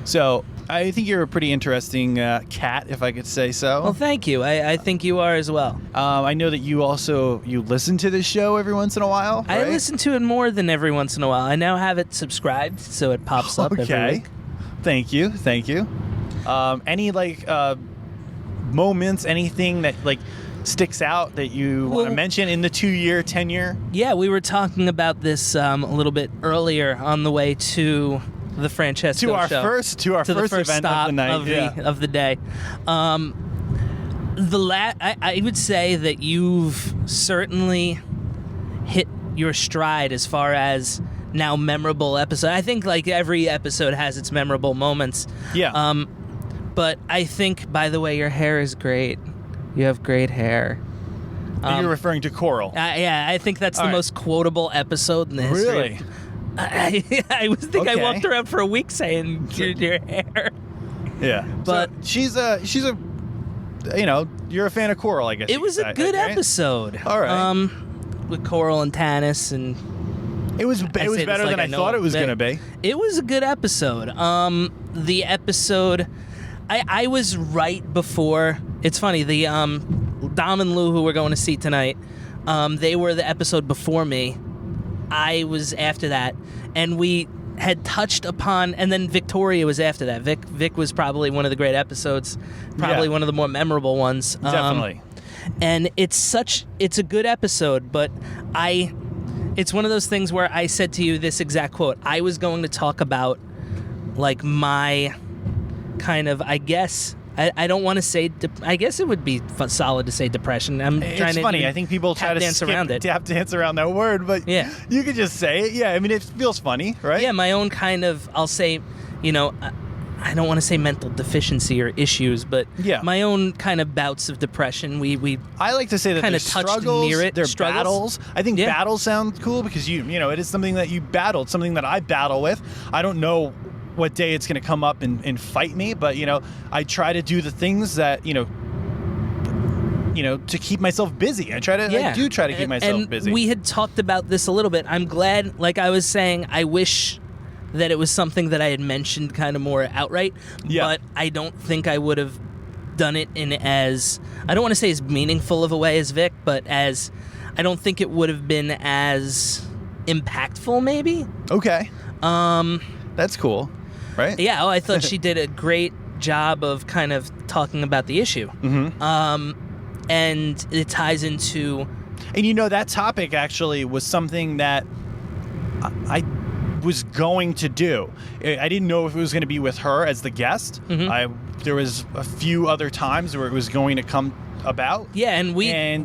So I think you're a pretty interesting cat, if I could say so. Well, thank you. I think you are as well. I know that you listen to this show every once in a while, right? I listen to it more than every once in a while. I now have it subscribed, so it pops up every week. Thank you. Any moments, anything that sticks out that you want to mention in the 2-year tenure? Yeah, we were talking about this a little bit earlier on the way to the Francesco to our show. first the first event stop of the night of the day. I would say that you've certainly hit your stride as far as now memorable episode. I think like every episode has its memorable moments. Yeah. But I think, by the way, your hair is great. You have great hair. You're referring to Coral. Yeah, I think that's the All right. most quotable episode in the history. Really? I think Okay. I walked around for a week saying your hair. Yeah. But- so she's a you're a fan of Coral, I guess. It was a good episode. All right. With Coral and Tanis, and It was say better this than like I know thought it was that- going to be. It was a good episode. The episode, I was right before. It's funny. The Dom and Lou, who we're going to see tonight, they were the episode before me. I was after that, and we had touched upon, and then Victoria was after that. Vic was probably one of the great episodes, probably Yeah. one of the more memorable ones. Definitely. And it's a good episode, but it's one of those things where I said to you this exact quote. I was going to talk about like my kind of, I guess, I don't want to say, I guess it would be solid to say depression. I'm trying It's to funny. I think people try to dance around it. tap dance around that word, but Yeah. you could just say it. Yeah, I mean, it feels funny, right? Yeah, my own kind of, I'll say, I don't want to say mental deficiency or issues, but Yeah. my own kind of bouts of depression. We I like to say that Kinda there's touched struggles, near it. they're Struggles. battles. I think Yeah. battles sound cool because you know, it is something that you battled, something that I battle with. I don't know what day it's going to come up and fight me, but I try to do the things that to keep myself busy. I do try to keep myself and busy. We had talked about this a little bit. I'm glad, like I was saying, I wish that it was something that I had mentioned kind of more outright, Yeah. but I don't think I would have done it in as, I don't want to say as meaningful of a way as Vic, but as, I don't think it would have been as impactful maybe. Okay. That's cool, right? Yeah, I thought she did a great job of kind of talking about the issue. Mm-hmm. And it ties into, And that topic actually was something that I was going to do. I didn't know if it was going to be with her as the guest. There was a few other times where it was going to come about. yeah, and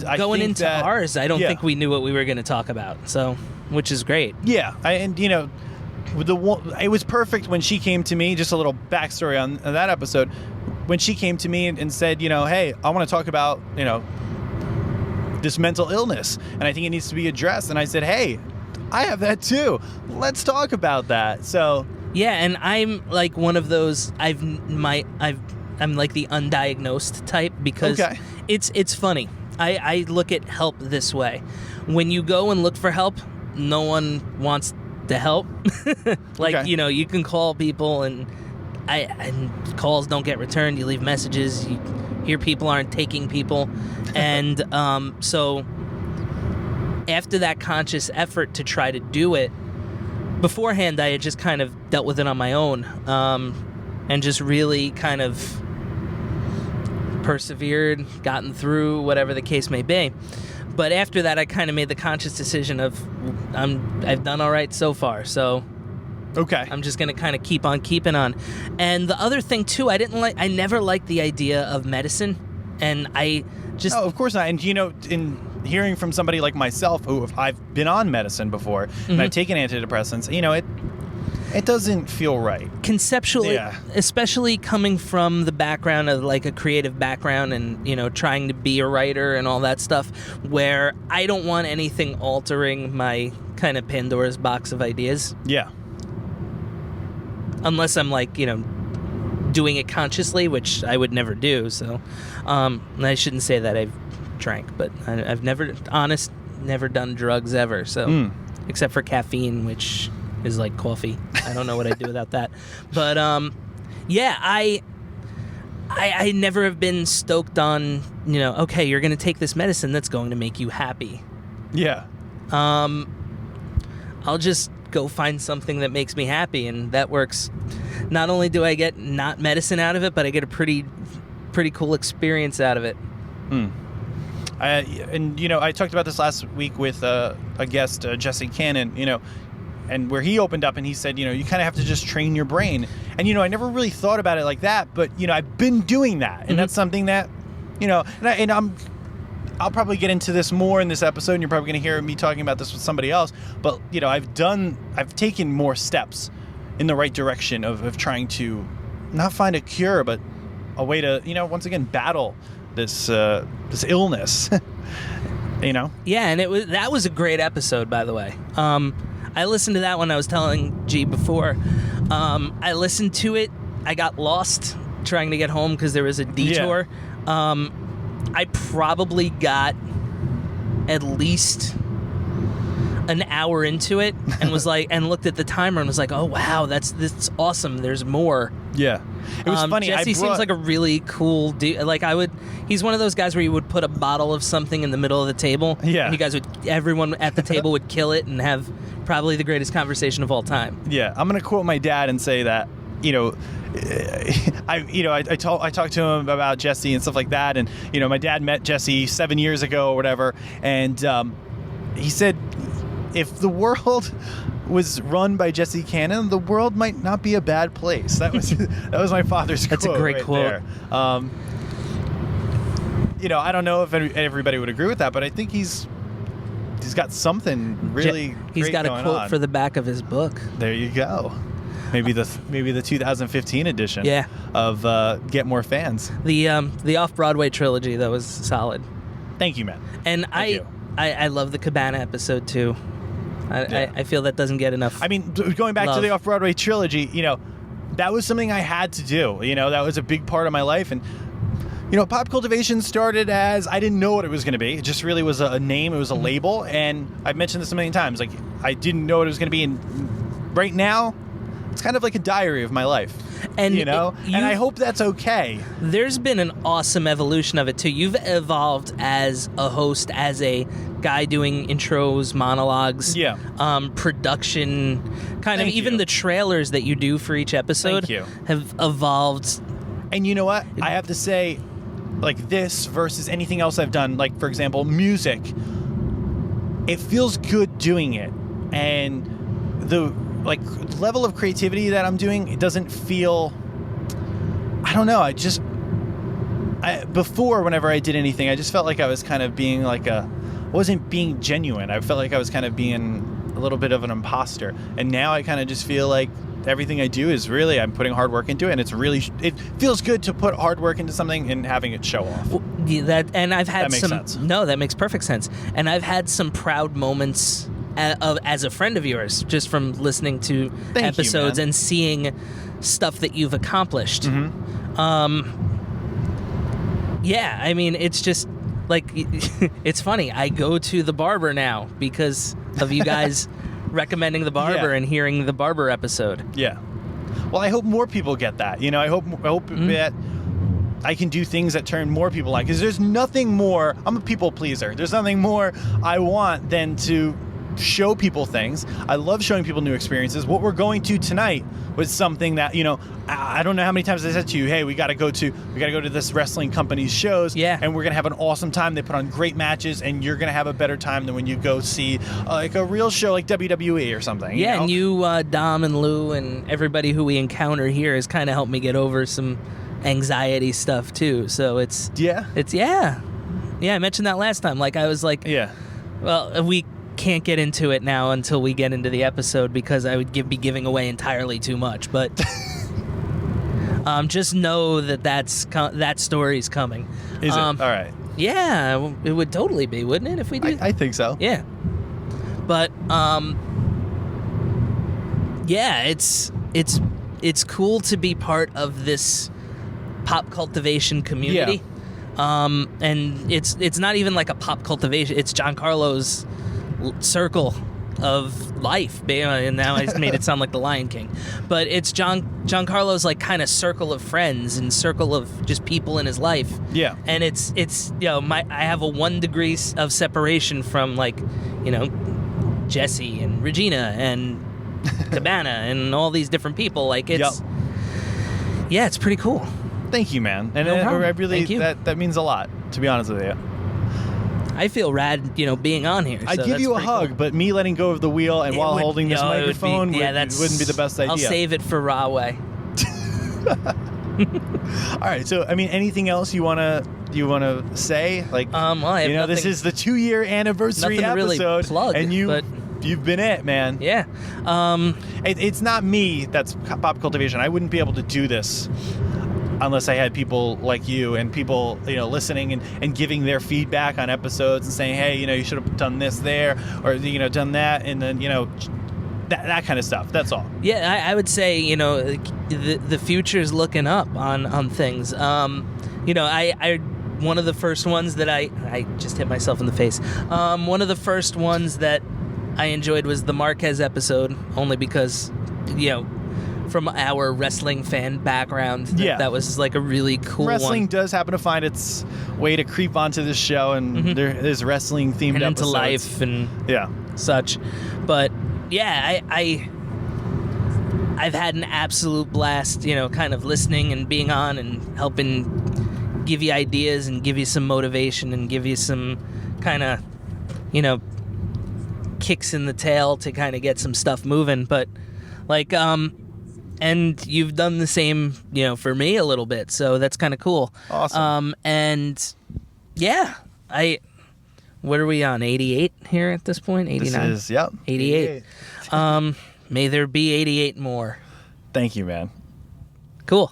I going think into that- ours, I don't yeah. think we knew what we were going to talk about, so, which is great. Yeah, it was perfect when she came to me. Just a little backstory on that episode. When she came to me and said, hey, I want to talk about, this mental illness, and I think it needs to be addressed. And I said, hey, I have that too. Let's talk about that. So Yeah, and I'm like one of those. I'm like the undiagnosed type because Okay. it's funny. I look at help this way. When you go and look for help, no one wants to help. Like Okay. you can call people and calls don't get returned. You leave messages. You hear people aren't taking people, and so after that conscious effort to try to do it. Beforehand, I had just kind of dealt with it on my own, and just really kind of persevered, gotten through, whatever the case may be. But after that, I kind of made the conscious decision of, I've done all right so far, so okay. I'm just gonna kind of keep on keeping on. And the other thing too, I never liked the idea of medicine, and I just No, of course not. And in hearing from somebody like myself, who I've been on medicine before and I've taken antidepressants, it doesn't feel right. conceptually, Yeah. especially coming from the background of like a creative background and trying to be a writer and all that stuff, where I don't want anything altering my kind of Pandora's box of ideas, Yeah. unless I'm like doing it consciously, which I would never do. So I shouldn't say that I've drank, but I've never done drugs ever, so except for caffeine, which is like coffee. I don't know what I'd do without that. But yeah, I never have been stoked on, okay, you're going to take this medicine that's going to make you happy. Yeah. I'll just go find something that makes me happy, and that works. Not only do I get not medicine out of it, but I get a pretty cool experience out of it. I talked about this last week with a guest, Jesse Cannon, and where he opened up and he said, you kind of have to just train your brain. And, I never really thought about it like that, but, I've been doing that. And that's something that, and I'll probably get into this more in this episode, and you're probably going to hear me talking about this with somebody else. But, you know, I've taken more steps in the right direction of trying to not find a cure, but a way to, you know, once again, battle this illness. You know? Yeah, and that was a great episode, by the way. I listened to that when I was telling G before. I listened to it. I got lost trying to get home because there was a detour. Yeah. I probably got at least an hour into it and was like, and looked at the timer and was like, oh wow, that's awesome. There's more. Yeah. It was funny. Jesse seems like a really cool dude. Like he's one of those guys where you would put a bottle of something in the middle of the table. Yeah. And everyone at the table would kill it and have probably the greatest conversation of all time. Yeah. I'm going to quote my dad and say that, you know, I talked to him about Jesse and stuff like that, and you know, my dad met Jesse 7 years ago or whatever, and he said, if the world was run by Jesse Cannon, the world might not be a bad place. That was my father's quote. That's a great right quote. There. You know, I don't know if everybody would agree with that, but I think he's got something really. He's got a quote for the back of his book. There you go. Maybe the 2015 edition. Yeah. Of Get More Fans. The Off-Broadway trilogy, that was solid. Thank you, man. And I love the Cabana episode too. I feel that doesn't get enough. I mean, going back to the Off-Broadway trilogy, you know, that was something I had to do. You know, that was a big part of my life. And, you know, Pop Cultivation started as, I didn't know what it was going to be. It just really was a name. It was a label. And I've mentioned this a million times. Like, I didn't know what it was going to be. And right now, it's kind of like a diary of my life. And, you know, and I hope that's okay. There's been an awesome evolution of it, too. You've evolved as a host, as a guy doing intros, monologues, production, even the trailers that you do for each episode have evolved. And you know what? I have to say, like, this versus anything else I've done, like, for example, music, it feels good doing it. And the level of creativity that I'm doing, it doesn't feel, I don't know, before, whenever I did anything, I just felt like I was kind of being wasn't being genuine. I felt like I was kind of being a little bit of an imposter. And now I kind of just feel like everything I do is really, I'm putting hard work into it, and it feels good to put hard work into something and having it show off. That makes sense. No, that makes perfect sense. And I've had some proud moments as a friend of yours, just from listening to episodes and seeing stuff that you've accomplished. Yeah, I mean, it's just like, it's funny. I go to the barber now because of you guys recommending the barber and hearing the barber episode. Yeah. Well, I hope more people get that. You know, I hope that I can do things that turn more people on, because there's nothing more. I'm a people pleaser. There's nothing more I want than to show people things. I love showing people new experiences. What we're going to tonight was something that, you know, I don't know how many times I said to you, hey, we got to go to this wrestling company's shows, and we're gonna have an awesome time. They put on great matches, and you're gonna have a better time than when you go see like a real show like WWE or something. Yeah, you know? And you, Dom and Lou and everybody who we encounter here has kind of helped me get over some anxiety stuff too. So it's I mentioned that last time. Like, I was like, well, we can't get into it now until we get into the episode, because I would be giving away entirely too much. But just know that story's coming. Is it? All right. Yeah, it would totally be, wouldn't it, if we did? I think so. Yeah. But yeah, it's cool to be part of this Pop Cultivation community. And it's not even like a Pop Cultivation. It's Giancarlo's circle of life, and now I made it sound like the Lion King, but it's Giancarlo's like kind of circle of friends and circle of just people in his life. Yeah. And it's you know, I have a 1 degree of separation from, like, you know, Jesse and Regina and Cabana and all these different people. Like, it's yeah, it's pretty cool. Thank you, man. And I really, that means a lot, to be honest with you. I feel rad, you know, being on here. I'd give you a hug, but me letting go of the wheel and while holding this microphone wouldn't be the best idea. I'll save it for Rahway. All right. So, I mean, anything else you want to you want to say? Like, Well, I have this nothing- is the 2-year anniversary nothing to really episode, plug, and but- you've been it, man. Yeah. It's not me that's Pop Cultivation. I wouldn't be able to do this unless I had people like you and people, listening and giving their feedback on episodes and saying, hey, you should have done this there, or, done that, and then, that kind of stuff. That's all. Yeah, I would say, the future's looking up on things. I one of the first ones that I just hit myself in the face. One of the first ones that I enjoyed was the Marquez episode, only because, from our wrestling fan background, that was like a really cool Wrestling one. does happen to find its way to creep onto this show, and there is wrestling themed and into episodes. life and such. But yeah, I've had an absolute blast, kind of listening and being on and helping give you ideas and give you some motivation and give you some kind of, kicks in the tail to kind of get some stuff moving. But like, and you've done the same, for me a little bit. So that's kind of cool. Awesome. And yeah, what are we on? 88 here at this point? 89? This is, 88. May there be 88 more. Thank you, man. Cool.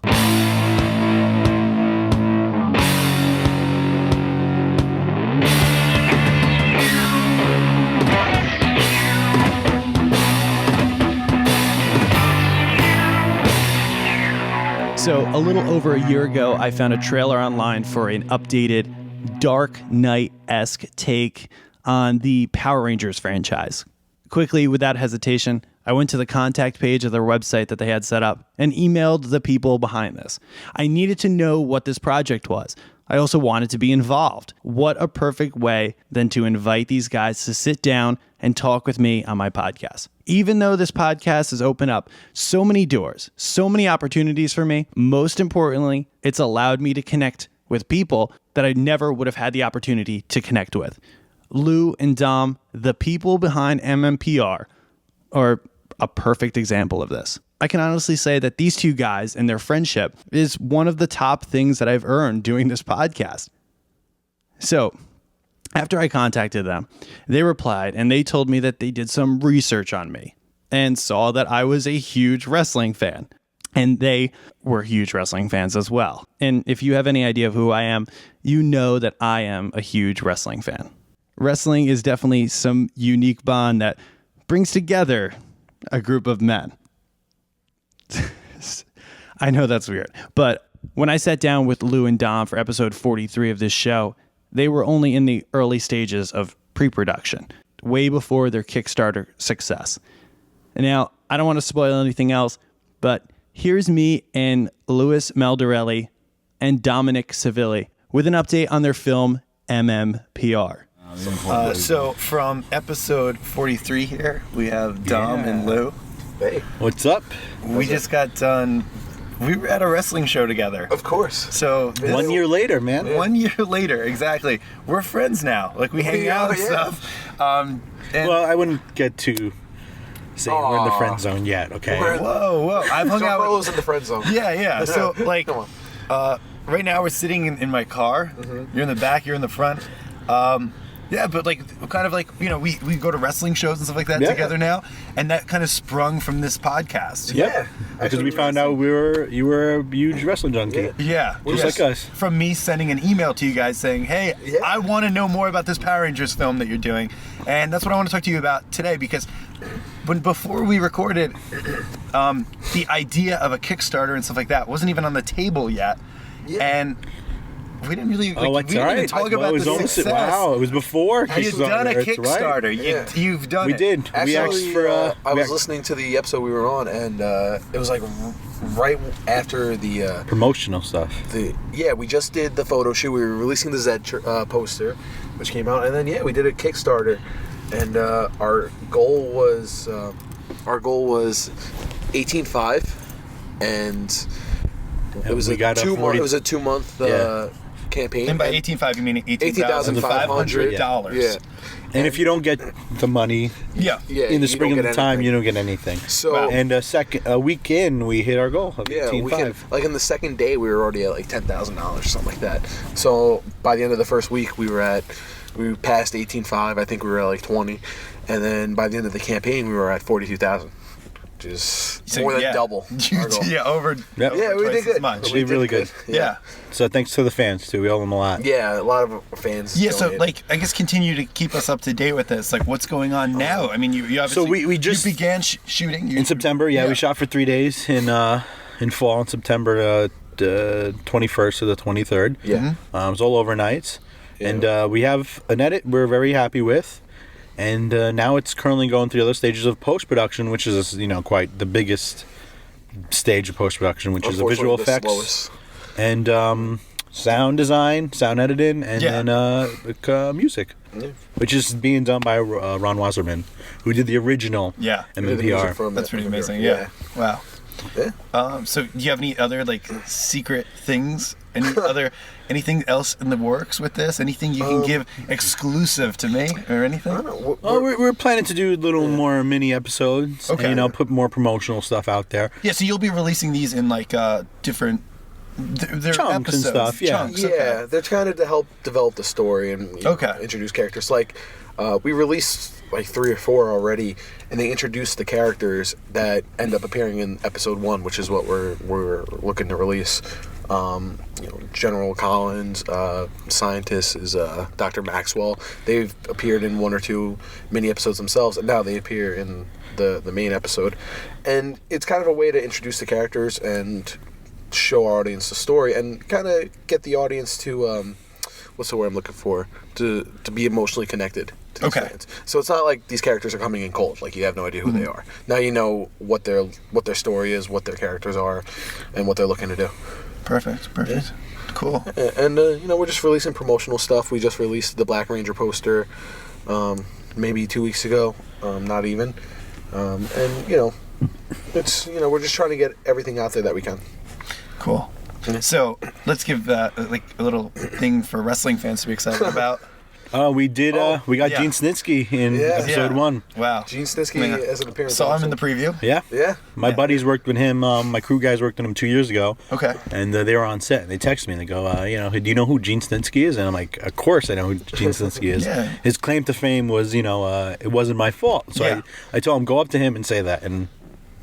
So a little over a year ago, I found a trailer online for an updated Dark Knight-esque take on the Power Rangers franchise. Quickly, without hesitation, I went to the contact page of their website that they had set up and emailed the people behind this. I needed to know what this project was. I also wanted to be involved. What a perfect way than to invite these guys to sit down and talk with me on my podcast. Even though this podcast has opened up so many doors, so many opportunities for me, most importantly, it's allowed me to connect with people that I never would have had the opportunity to connect with. Lou and Dom, the people behind MMPR, are a perfect example of this. I can honestly say that these two guys and their friendship is one of the top things that I've earned doing this podcast. So, after I contacted them, they replied and they told me that they did some research on me and saw that I was a huge wrestling fan. And they were huge wrestling fans as well. And if you have any idea of who I am, you know that I am a huge wrestling fan. Wrestling is definitely some unique bond that brings together a group of men. I know that's weird, but when I sat down with Lou and Dom for episode 43 of this show, they were only in the early stages of pre-production, way before their Kickstarter success. And now, I don't want to spoil anything else, but here's me and Louis Maldarelli and Dominic Savilli with an update on their film MMPR. So from episode 43 here, we have Dom and Lou. Hey. What's up? We just got done. We were at a wrestling show together. Of course. So 1 year later, man. 1 year later, exactly. We're friends now. Like we hang out and stuff. And well, I wouldn't get to saying we're in the friend zone yet. Okay. Whoa. I've hung out. Carlos in the friend zone. Yeah. So like, Come on. right now we're sitting in my car. Mm-hmm. You're in the back. You're in the front. Yeah, but like, kind of like, we go to wrestling shows and stuff like that together now, and that kind of sprung from this podcast. Yeah, because we found out you were a huge wrestling junkie. Yeah, just like us. From me sending an email to you guys saying, hey, I want to know more about this Power Rangers film that you're doing, and that's what I want to talk to you about today, because before we recorded, the idea of a Kickstarter and stuff like that wasn't even on the table yet, and we didn't really we didn't even talk about the success. Wow, it was before Kickstarter. You've done a Kickstarter. Right. You've done we it. did. Actually, we asked for. I was listening to the episode we were on, and it was like right after the promotional stuff. We just did the photo shoot. We were releasing the Zed poster, which came out, and then we did a Kickstarter, and our goal was 18.5, and it was we got 2 month. It was a 2 month campaign. And by $18,500, you mean $18,500. Yeah. And if you don't get the money Yeah. in the spring you of don't the get time, anything. you don't get anything. So And a week in, we hit our goal of yeah, 18.5. like in the second day, we were already at like $10,000, something like that. So by the end of the first week, we passed 18.5. I think we were at like 20, and then by the end of the campaign, we were at 42,000, which is more than double. our goal. Over. Yep. Yeah, we twice did as good. much. We did really good. Yeah. So thanks to the fans, too. We owe them a lot. Yeah, a lot of fans. Yeah, so donated. I guess continue to keep us up to date with this. Like, what's going on now? I mean, you obviously So we just- you began shooting In September, we shot for 3 days in fall in September 21st to the 23rd. Yeah. It was all overnights. And we have an edit we're very happy with. And now it's currently going through the other stages of post-production, which is, quite the biggest stage of post-production, which is the visual Unfortunately, the effects slowest. and sound design, sound editing, and then music, which is being done by Ron Wasserman, who did the original Yeah. MMPR. That's pretty amazing. Yeah. Wow. Yeah. So do you have any other secret things? Anything else in the works with this? Anything you can give exclusive to me or anything? I don't know. We're planning to do a little more mini episodes. Okay. And, put more promotional stuff out there. Yeah, so you'll be releasing these in different they're Chunks and episodes, stuff, yeah. chunks, Yeah, okay. they're kind of to help develop the story and introduce characters. Like, we released like 3 or 4 already, and they introduced the characters that end up appearing in episode 1, which is what we're looking to release. General Collins, scientist is Dr. Maxwell. They've appeared in 1 or 2 mini episodes themselves, and now they appear in the main episode. And it's kind of a way to introduce the characters and show our audience the story and kind of get the audience to what's the word I'm looking for, to be emotionally connected to these fans. So it's not like these characters are coming in cold, like you have no idea who they are. Now you know what their story is, what their characters are, and what they're looking to do. Perfect. Yeah. Cool. And we're just releasing promotional stuff. We just released the Black Ranger poster maybe 2 weeks ago, not even. And it's we're just trying to get everything out there that we can. Cool. So let's give a little thing for wrestling fans to be excited about. We did. We got Gene Snitsky in episode 1. Wow. Gene Snitsky has an appearance. Saw him in the preview. Yeah. Yeah. My buddies worked with him. My crew guys worked with him 2 years ago. Okay. And they were on set. And they texted me and they go, do you know who Gene Snitsky is? And I'm like, of course I know who Gene Snitsky is. Yeah. His claim to fame was, it wasn't my fault. So I told him, go up to him and say that, and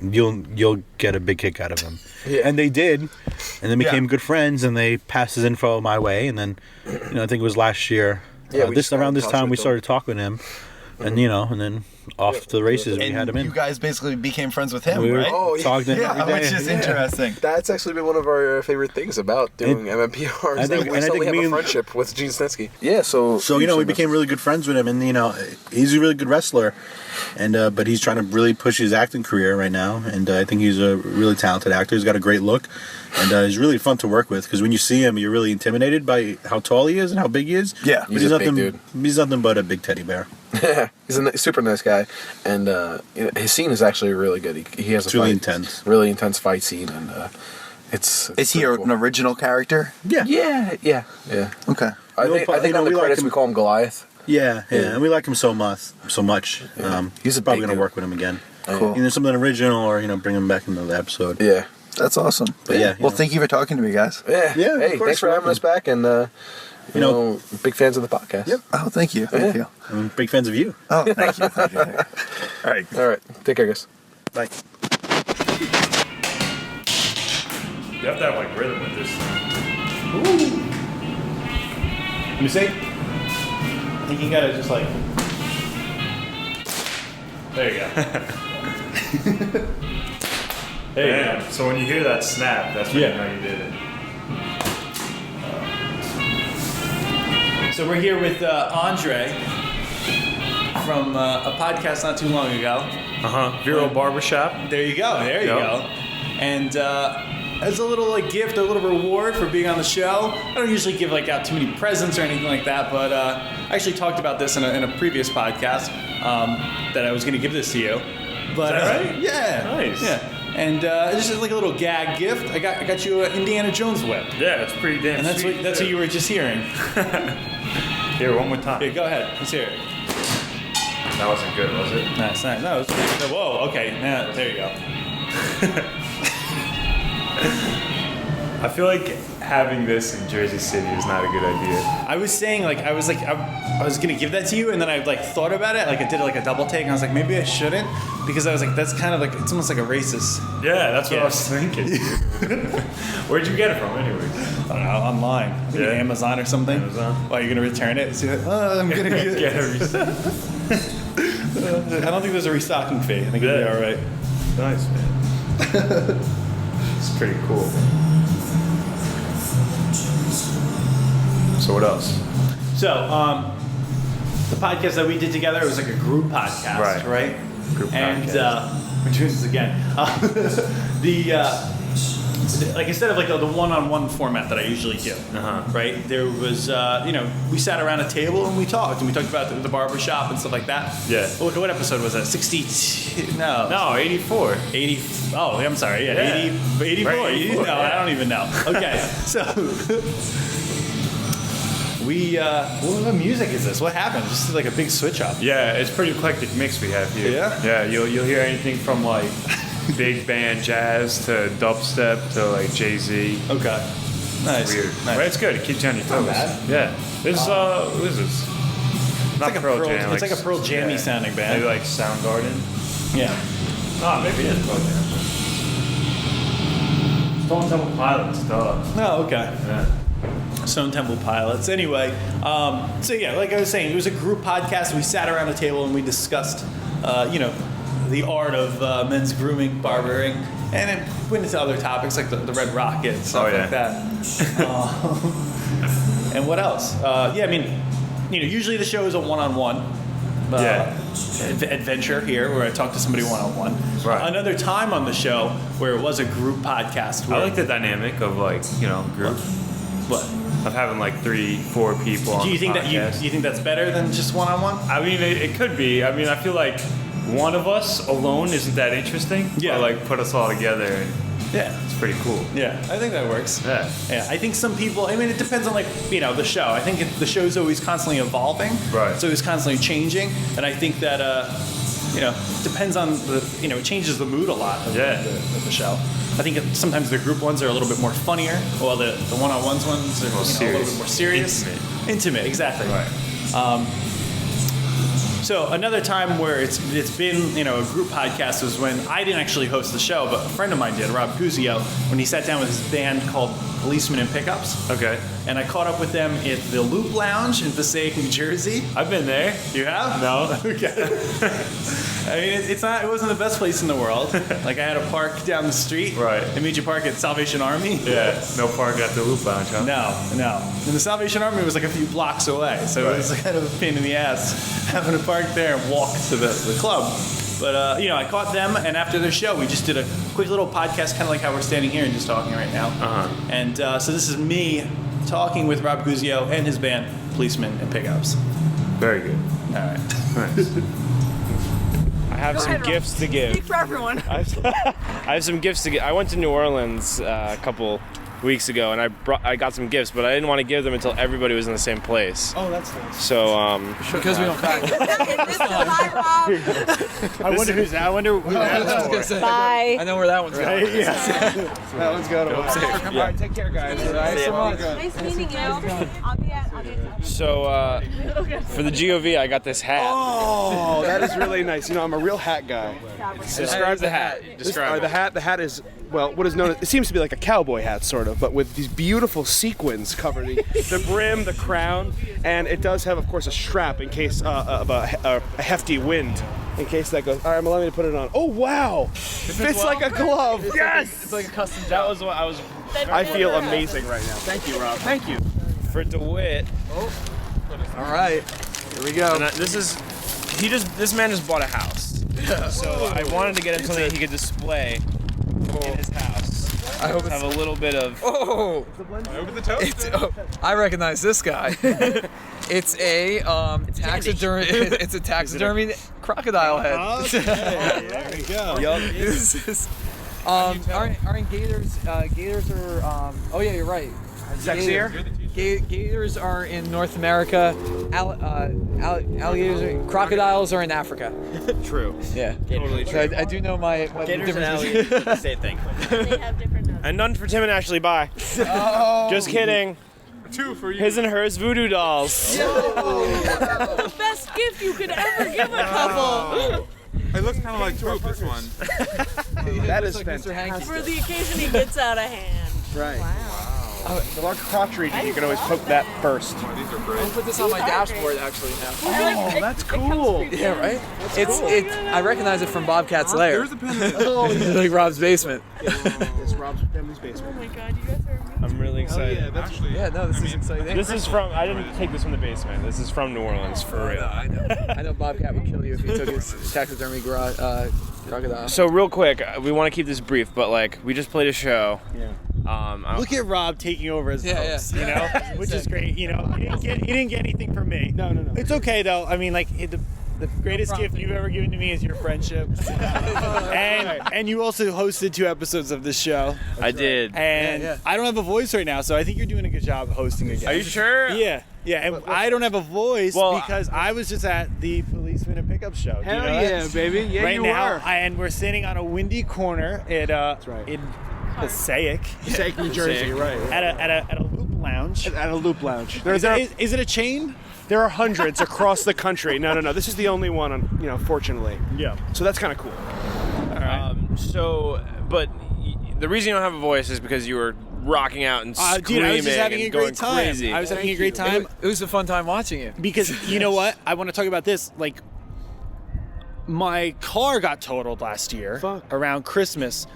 you'll get a big kick out of him. Yeah. And they did. And then became good friends. And they passed his info my way. And then, I think it was last year. Yeah, we just around got in this touch time we with started talking to him, and and then off to the races we had him in. You guys basically became friends with him, We were right? talking to him every day. Which is interesting. That's actually been one of our favorite things about doing MMPR. I think we suddenly have me a and- friendship with Gene Snitsky. Yeah, so we became really good friends with him, and he's a really good wrestler, and but he's trying to really push his acting career right now, and I think he's a really talented actor. He's got a great look, and he's really fun to work with because when you see him, you're really intimidated by how tall he is and how big he is. Yeah. But He's a nothing. big dude. He's nothing but a big teddy bear. He's a super nice guy, and his scene is actually really good. He has It's a really fight, intense. really intense fight scene, and it's Is he pretty an original character? Yeah. Yeah. Okay. I think on the we like credits him- we call him Goliath. Yeah, and we like him so much. He's a probably big going to dude. work with him again. Cool. Either something original or bring him back into the episode. Yeah. That's awesome. But yeah, Well, thank you for talking to me, guys. Yeah. Yeah, of Hey, course, thanks for having welcome. us back, and big fans of the podcast. Yep. Oh, thank you. Thank you. I'm big fans of you. Oh, thank you. Thank you. All right. All right. Take care, guys. Bye. You have to have like rhythm with this. Let me see. I think you gotta just There you go. There you go. So when you hear that snap, that's when you know you did it. So we're here with Andre from a podcast not too long ago. Vero Barbershop. There you go. There you Yep. go. And as a little gift, a little reward for being on the show. I don't usually give out too many presents or anything like that, but I actually talked about this in a previous podcast that I was going to give this to you. But Is that right? yeah, Nice. Yeah. And this is like a little gag gift. I got you an Indiana Jones whip. Yeah, it's pretty damn And that's sweet. what you were just hearing. Here, one more time. Yeah, go ahead. Let's hear it. That wasn't good, was it? Nice. No, it was, whoa, okay. Now, there you go. I feel like having this in Jersey City is not a good idea. I was saying, I was gonna give that to you, and then I thought about it. I did a double take, and I was like, maybe I shouldn't, because I was like, that's kind of it's almost like a racist. Yeah, that's what I was thinking. Where'd you get it from, anyways? I don't know, online. I think Amazon or something. Amazon. Why, are you gonna return it? So I'm gonna get it. I don't think there's a restocking fee. I think it'll be all right. Nice, man. It's pretty cool. So what else? So, the podcast that we did together, it was like a group podcast, right? Group podcast. We're doing this again. Like instead of the one-on-one format that I usually do, right? There was, we sat around a table and we talked about the barbershop and stuff like that. Yeah. What episode was that? 62? No, 84. 80. Oh, I'm sorry. Yeah, 80, 84. Right, 84. No, I don't even know. Okay, so what music is this? What happened? Just like a big switch up. Yeah, it's pretty eclectic mix we have here. Yeah? Yeah, you'll hear anything from big band jazz to dubstep to Jay-Z. Okay. Nice. Weird. Nice. But it's good. It keeps you on your toes. Not bad. Yeah. This what is this? It's Not like Pearl Jam. It's like a Pearl Jammy sounding band. Maybe Soundgarden. Yeah. Oh, maybe it is Pearl Jam. Stone Temple Pilots, duh. Oh, okay. Yeah. Stone Temple Pilots. Anyway, so yeah, like I was saying, it was a group podcast. We sat around a table and we discussed, the art of men's grooming, barbering, and it went into other topics like the Red Rocket and stuff like that. And what else? Usually the show is a one-on-one adventure here where I talk to somebody one-on-one. Right. Another time on the show where it was a group podcast. I like the dynamic of group. What? Of having 3-4 people on Do you the think that you think that's better than just one-on-one? I mean, it could be. I mean, I feel like one of us alone isn't that interesting. Yeah. But put us all together and Yeah. it's pretty cool. Yeah, I think that works. Yeah. Yeah, I think some people, it depends on the show. I think the show's always constantly evolving. Right. It's always constantly changing. And I think that, depends on it changes the mood a lot of the show. I think sometimes the group ones are a little bit more funnier, while the one-on-ones ones are a little bit more serious. Intimate, exactly. Right. So another time where it's been a group podcast was when I didn't actually host the show, but a friend of mine did, Rob Guzio, when he sat down with his band called Policemen and Pickups. Okay. And I caught up with them at the Loop Lounge in Passaic, New Jersey. I've been there. You have? No. Okay. It wasn't the best place in the world. I had a park down the street. Right. They made you park at Salvation Army. Yeah. No park at the Loop Lounge, huh? No. And the Salvation Army was a few blocks away, so it was kind of a pain in the ass having to park there and walk to the club. But, I caught them, and after their show, we just did a quick little podcast, kind of like how we're standing here and just talking right now. Uh-huh. And so this is me talking with Rob Guzio and his band, Policemen and Pickups. Very good. All right. Nice. I have some gifts to give. Speak for everyone. I have some gifts to give. I went to New Orleans a couple weeks ago, and I got some gifts, but I didn't want to give them until everybody was in the same place. Oh, that's nice. So, because we don't back. I wonder who's that. I wonder who that's for. Bye. I know where that one's going. Right? Yeah. That one's going. All right, take care, guys. Nice meeting you. I'll be at So, for the GOV, I got this hat. Oh, that is really nice. I'm a real hat guy. Describe the hat. Describe it. The hat is, what is known as, it seems to be like a cowboy hat, sort of, but with these beautiful sequins covering the brim, the crown, and it does have, of course, a strap in case of a hefty wind. In case that goes. All right, allow me to put it on. Oh, wow. Fits like a glove. Yes. It's like a custom job. That was what I was. I feel amazing right now. Thank you, Rob. Thank you. For DeWitt. All right. Here we go. And this man just bought a house. Yeah. So I wanted to get him something he could display in his house. I hope have a little bit of. Oh! Over the toe? I recognize this guy. It's a taxidermy. It's a taxidermy crocodile head. Okay, there we go. This is. Aren't gators? Gators are. Oh yeah, you're right. Sexier? Gators are in North America. Alligators, crocodiles are in Africa. True. Yeah, totally so true. I do know my Gators and difference. alligators are the same thing. They have different numbers. And none for Tim and Ashley. Bye. Oh. Just kidding. 2 for you. His and hers voodoo dolls. The best gift you could ever give a couple. It looks kind of like poop, this one. That is Mr. fantastic. Hanky. For the occasion he gets out of hand. Right. Wow. The large crotch region, you can always poke that first. Oh, these are I'll great. put this on my dashboard actually now. Oh, that's cool. Yeah, right. It's I recognize it from Bobcat's lair. There's a pen. Like Rob's basement. It's Rob's family's Oh basement. my god, you guys are amazing. I'm really excited. Actually, Yeah, no, this is exciting. This is from. I didn't take this from the basement. This is from New Orleans for real. I know. I know Bobcat would kill you if you took his taxidermy crocodile. So real quick, we want to keep this brief, but like we just played a show. Yeah. Look at Rob taking over as Yeah, host, yeah. you know, which is great. You know, he didn't get anything from me. No. It's okay though. I mean, like the greatest gift you've ever given to me is your friendship, and you also hosted 2 episodes of this show. I did. And Yeah. I don't have a voice right now, so I think you're doing a good job hosting again. Are you sure? Yeah. And I don't have a voice Well, because I was just at the policeman and pickup show. Do you Hell know that? yeah, baby. Yeah, right you now, were. and we're sitting on a windy corner at right. in Passaic. Passaic, New Jersey, right. At a loop lounge. At a Loop Lounge. Is it a chain? There are hundreds across the country. No. This is the only one, fortunately. Yeah. So that's kind of cool. But the reason you don't have a voice is because you were rocking out and screaming Dude, I was just having a and great going time. crazy. I was having a great time It was a fun time watching you. because you know what? I want to talk about this. Like, my car got totaled last year around Christmas.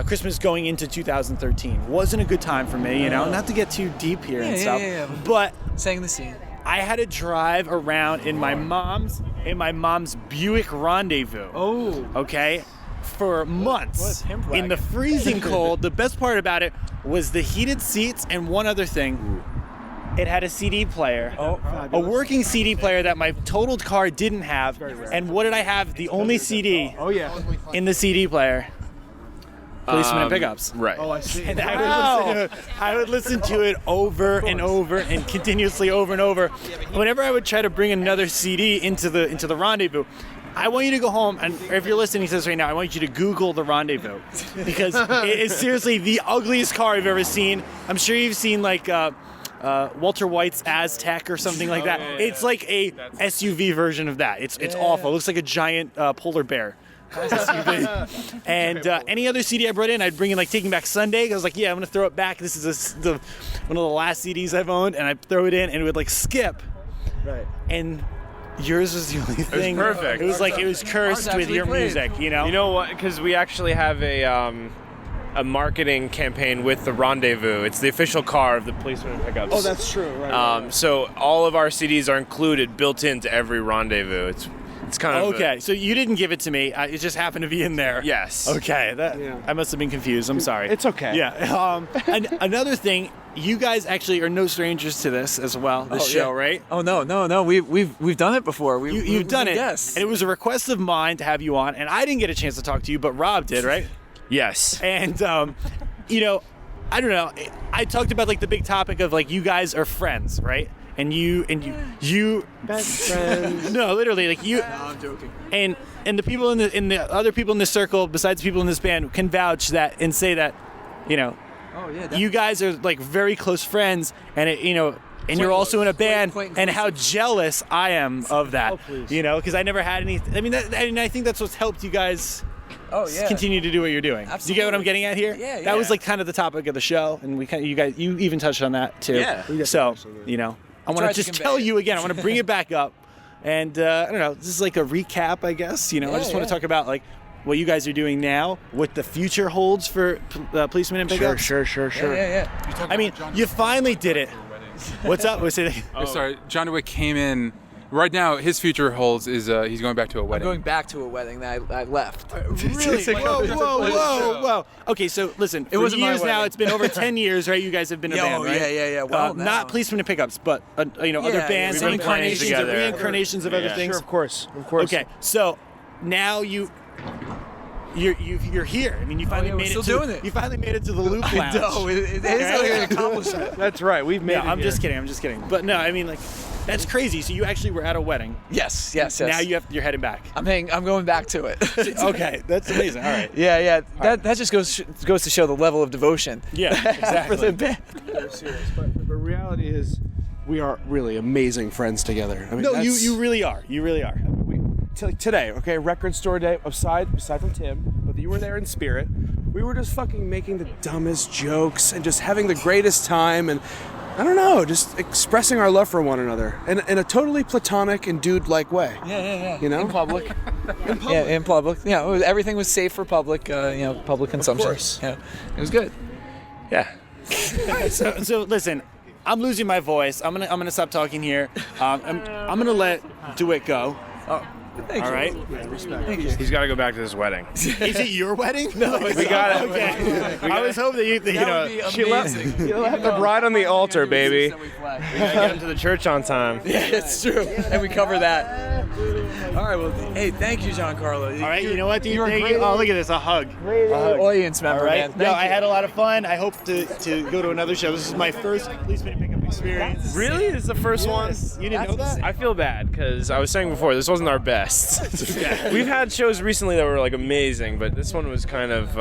Christmas going into 2013 wasn't a good time for me, you know. Not to get too deep here and stuff, but Saying the scene. I had to drive around in my mom's Buick Rendezvous. Oh. Okay. For months What a pimp in the wagon. freezing cold. The best part about it was the heated seats and one other thing. It had a CD player, a working CD player that my totaled car didn't have. And what did I have? The only CD in the CD player. Policemen and Pickups. Right. Oh, I see. And I would listen to it over and over and continuously over and over. Whenever I would try to bring another CD into the rendezvous, I want you to go home, and if you're listening to this right now, I want you to Google the Rendezvous, because it is seriously the ugliest car I've ever seen. I'm sure you've seen like Walter White's Aztec or something like that. It's like a SUV version of that. It's awful. It looks like a giant polar bear. SUV. And any other CD I brought in, I'd bring in like Taking Back Sunday. I was like, yeah, I'm gonna throw it back. This is one of the last CDs I've owned, and I'd throw it in, and it would like skip. Right. And yours was the only thing. It was perfect. It was like it was cursed with your music, you know. You know what? Because we actually have a marketing campaign with the Rendezvous. It's the official car of the Policemen and Pickups. Oh, that's true. Right. So all of our CDs are included, built into every Rendezvous. It's kind of okay. So you didn't give it to me. It just happened to be in there. Yes. Okay. I must have been confused. I'm sorry. It's okay. Yeah. And another thing, you guys actually are no strangers to this as well. This show, right? Oh no. We've done it before. You've done it. Yes. And it was a request of mine to have you on, and I didn't get a chance to talk to you, but Rob did, right? Yes. And you know, I don't know. I talked about like the big topic of like you guys are friends, right? And you Best friends. no, literally, like you. No, I'm joking. And the people in the other people in this circle, besides people in this band, can vouch that and say that, you know, Oh yeah. you guys are like very close friends, and and you're also in a band, and how jealous I am of that. Oh, please. You know, because I never had any. I mean, I think that's what's helped you guys. Oh yeah. Continue to do what you're doing. Absolutely. Do you get what I'm getting at here? Yeah, That was like kind of the topic of the show, and you even touched on that too. Yeah. So you know, I want tried to to just convey tell it. you again. I want to bring it back up, and I don't know. This is like a recap, I guess. You know, I just want to talk about like what you guys are doing now, what the future holds for Policemen and Pickups. Sure. I mean, you finally did it. What's up? What's it? Sorry, John DeWitt came in. Right now, his future holds is he's going back to a I'm wedding. going back to a wedding that I left. Really? Whoa. Okay, so listen, It for wasn't my years now, wedding. it's been over 10 years, right? You guys have been a band, right? Yeah. Well, now. not Policemen and Pickups, but other Yeah, bands, we've been playing together. reincarnations of other things. Sure, of course. Okay, so now you're here. I mean, you finally made still it. doing it. You finally made it to the Loop I Lounge. know. It is an accomplishment. That's right. We've made it. I'm here. just kidding. I'm just kidding. But no, I mean, like, that's crazy. So you actually were at a wedding. Yes. Now you're heading back. I'm going back to it. Okay, that's amazing. All right. Yeah. That just goes to show the level of devotion. Yeah, exactly. For the band. They're serious, but the reality is, we are really amazing friends together. I mean, No, that's- you really are. You really are. Today, okay, record store day, aside from Tim, but you were there in spirit. We were just fucking making the dumbest jokes and just having the greatest time, and I don't know, just expressing our love for one another in a totally platonic and dude-like way. Yeah. You know? In public. Yeah, in public. Yeah, everything was safe for public, public consumption. Of course. Yeah, it was good. Yeah. All right, so listen, I'm losing my voice. I'm gonna stop talking here. I'm gonna let DeWitt go. Thank All you. right. Thank you. He's got to go back to this wedding. Is it your wedding? No, We got it. Okay. I was hoping that you That know. would be She left the bride on the altar, baby. We gotta get him to the church on time. Yeah, it's true. And we cover that. All right, well, hey, thank you, Giancarlo. All right, you know what, dude? You were Thank great. you. Oh, look at this, a hug. Audience member, All right. man. No, Thank I you. had a lot of fun. I hope to go to another show. This is my first policeman pickup experience. Really? This is the first one? You didn't know that? I feel bad because I was saying before this wasn't our best. We've had shows recently that were like amazing, but this one was kind of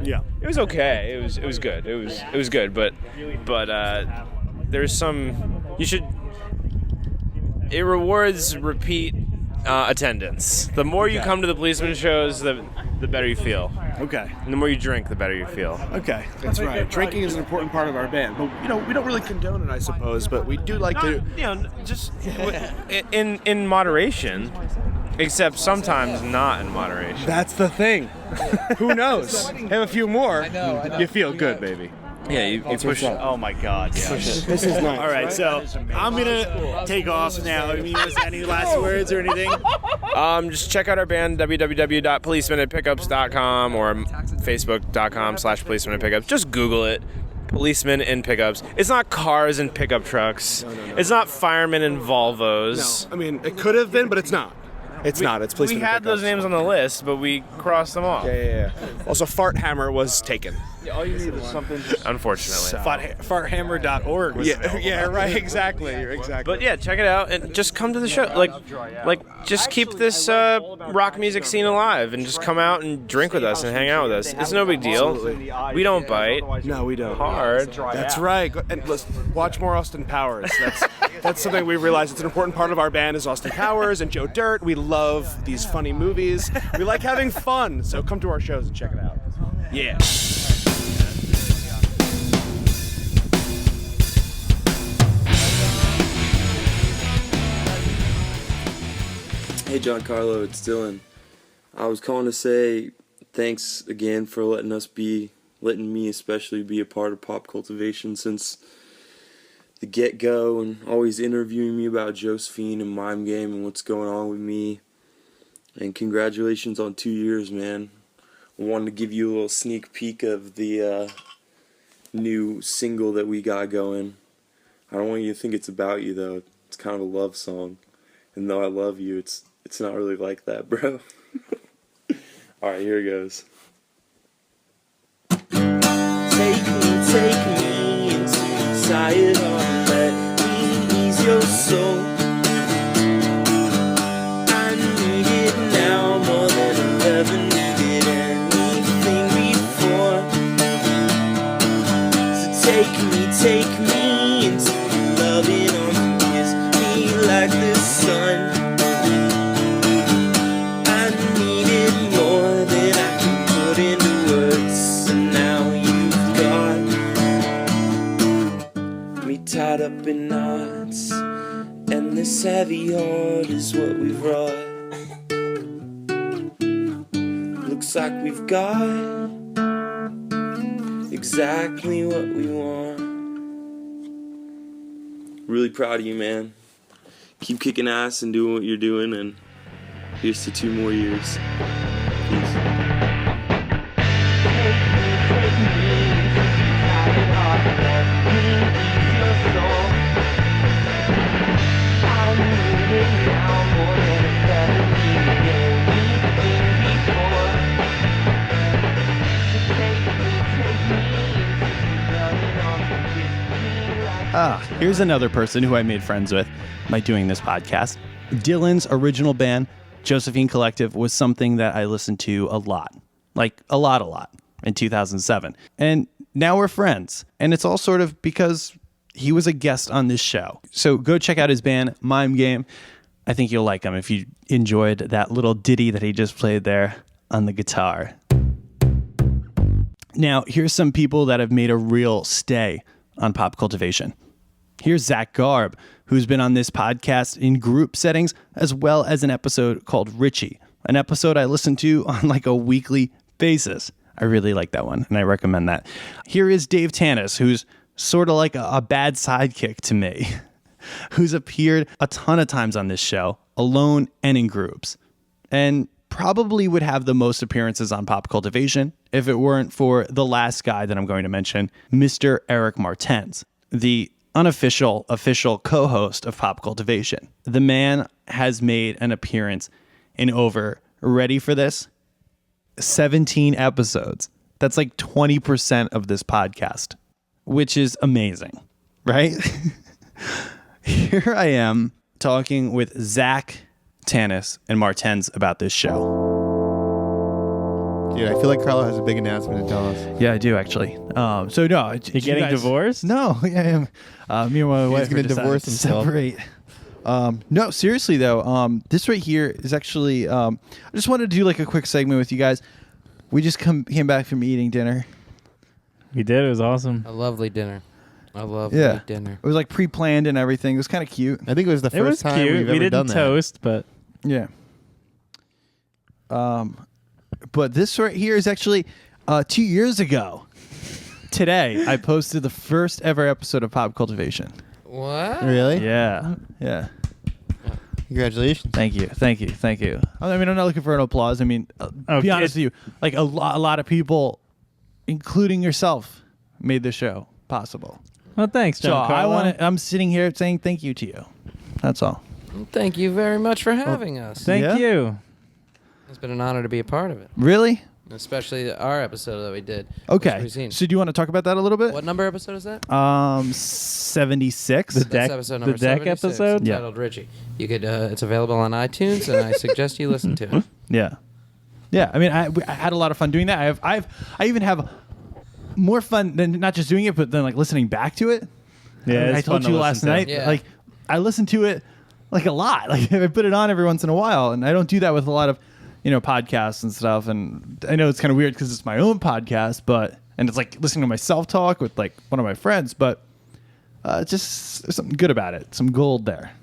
Yeah. It was okay. It was good. It was good, but there's some you should. It rewards repeat attendance. The more you come to the policeman shows, the better you feel. Okay. And the more you drink, the better you feel. Okay. That's right. Drinking is an important part of our band, but we don't really condone it, I suppose. But we do like to. Just in moderation, except sometimes not in moderation. That's the thing. Who knows? Have a few more. I know. You feel good, baby. Yeah, you push. Oh my God. Yeah. This is nice. All right, so I'm gonna take off now. I mean, any last words or anything? Just check out our band, www.policemenandpickups.com or facebook.com/policemenandpickups. Just Google it. Policemen in pickups. It's not cars and pickup trucks. No. It's not firemen and Volvos. No, I mean, it could have been, but it's not. It's not. It's policemen. We had those names on the list, but we crossed them off. Yeah. Also, Fart Hammer was taken. Yeah, all you need is something. Unfortunately. Farthammer.org was Yeah, right. Exactly. But yeah, check it out and just come to the show. Like just keep this rock music scene alive and just come out and drink with us and hang out with us. It's no big deal. Absolutely. We don't bite. No, we don't. Hard. That's right. And listen, watch more Austin Powers. That's something we realized. It's an important part of our band is Austin Powers and Joe Dirt. We love these funny movies. We like having fun. So come to our shows and check it out. Yeah. Hey Giancarlo, it's Dylan. I was calling to say thanks again for letting me especially be a part of Pop Cultivation since the get-go and always interviewing me about Josephine and Mime Game and what's going on with me. And congratulations on 2 years, man. I wanted to give you a little sneak peek of the new single that we got going. I don't want you to think it's about you though. It's kind of a love song. And though I love you, it's not really like that, bro. Alright, here it goes. Take me inside on, let me ease your soul. I need it now more than I've ever needed anything before. So take me into loving on, kiss me like the sun. I need it more than I can put into words. And now you've got me tied up in knots, and this heavy heart is what we've wrought. Looks like we've got exactly what we want. Really proud of you, man. Keep kicking ass and doing what you're doing, and here's to 2 more years. Peace. Here's another person who I made friends with by doing this podcast. Dylan's original band, Josephine Collective, was something that I listened to a lot. Like a lot in 2007. And now we're friends. And it's all sort of because he was a guest on this show. So go check out his band, Mime Game. I think you'll like him if you enjoyed that little ditty that he just played there on the guitar. Now, here's some people that have made a real stay on Pop Cultivation. Here's Zach Garb, who's been on this podcast in group settings, as well as an episode called Richie, an episode I listen to on like a weekly basis. I really like that one, and I recommend that. Here is Dave Tanis, who's sort of like a bad sidekick to me, who's appeared a ton of times on this show, alone and in groups, and probably would have the most appearances on Pop Cultivation if it weren't for the last guy that I'm going to mention, Mr. Eric Martens, the unofficial official co-host of Pop Cultivation. The man has made an appearance in over, ready for this, 17 episodes. That's like 20% of this podcast, which is amazing, right? Here I am talking with Zach, Tanis, and Martens about this show. Dude, I feel like Carlo has a big announcement to tell us. Yeah, I do actually. So no, You're getting divorced? No, I am. Me and my wife gonna are decided divorce to himself. separate. No, seriously though, this right here is actually. I just wanted to do like a quick segment with you guys. We just came back from eating dinner. We did. It was awesome. A lovely dinner. A lovely dinner. It was like pre-planned and everything. It was kind of cute. I think it was the It was first time cute. we've We ever didn't done that. toast, but Yeah. But this right here is actually 2 years ago. Today, I posted the first ever episode of Pop Cultivation. What? Really? Yeah. Yeah. Congratulations. Thank you. I mean, I'm not looking for an applause. I mean, Oh, be honest it- with you, like a lot of people, including yourself, made the show possible. well, thanks, So John. I'm sitting here saying thank you to you. That's all. Thank you very much for having us. Thank Yeah? you. It's been an honor to be a part of it. Really? Especially our episode that we did. Okay. Which we've seen. So do you want to talk about that a little bit? What number episode is that? 76. That's episode number the deck 76, episode? Yeah. Titled Richie. You could. It's available on iTunes, and I suggest you listen to it. Yeah. Yeah. I mean, I had a lot of fun doing that. I even have more fun than not just doing it, but then like listening back to it. Yeah, I it's told fun to you last listen to. night. Yeah. Like I listen to it like a lot. Like I put it on every once in a while, and I don't do that with a lot of podcasts and stuff. And I know it's kind of weird because it's my own podcast, and it's like listening to myself talk with like one of my friends, but just there's something good about it. Some gold there.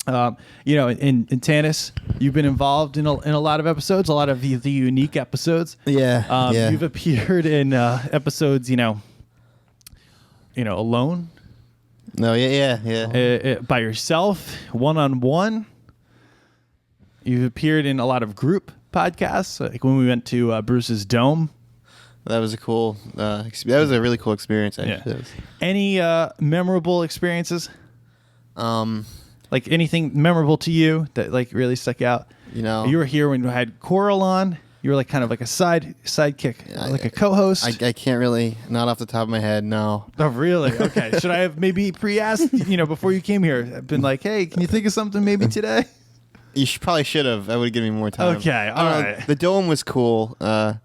In Tanis, you've been involved in a lot of episodes, a lot of the unique episodes. Yeah. Yeah. You've appeared in episodes, alone. No, yeah. By yourself, one-on-one. You've appeared in a lot of group podcasts, like when we went to Bruce's Dome. That was a cool. That was a really cool experience. Actually. Yeah. Any memorable experiences? Like anything memorable to you that like really stuck out? You were here when we had Coral on. You were like kind of like a sidekick, like a co-host. I can't really, not off the top of my head. No. Oh, really? Okay. Should I have maybe pre-asked, before you came here? I've been like, hey, can you think of something maybe today? You probably should have. That would have given me more time. Okay, all right. The Dome was cool. Yeah.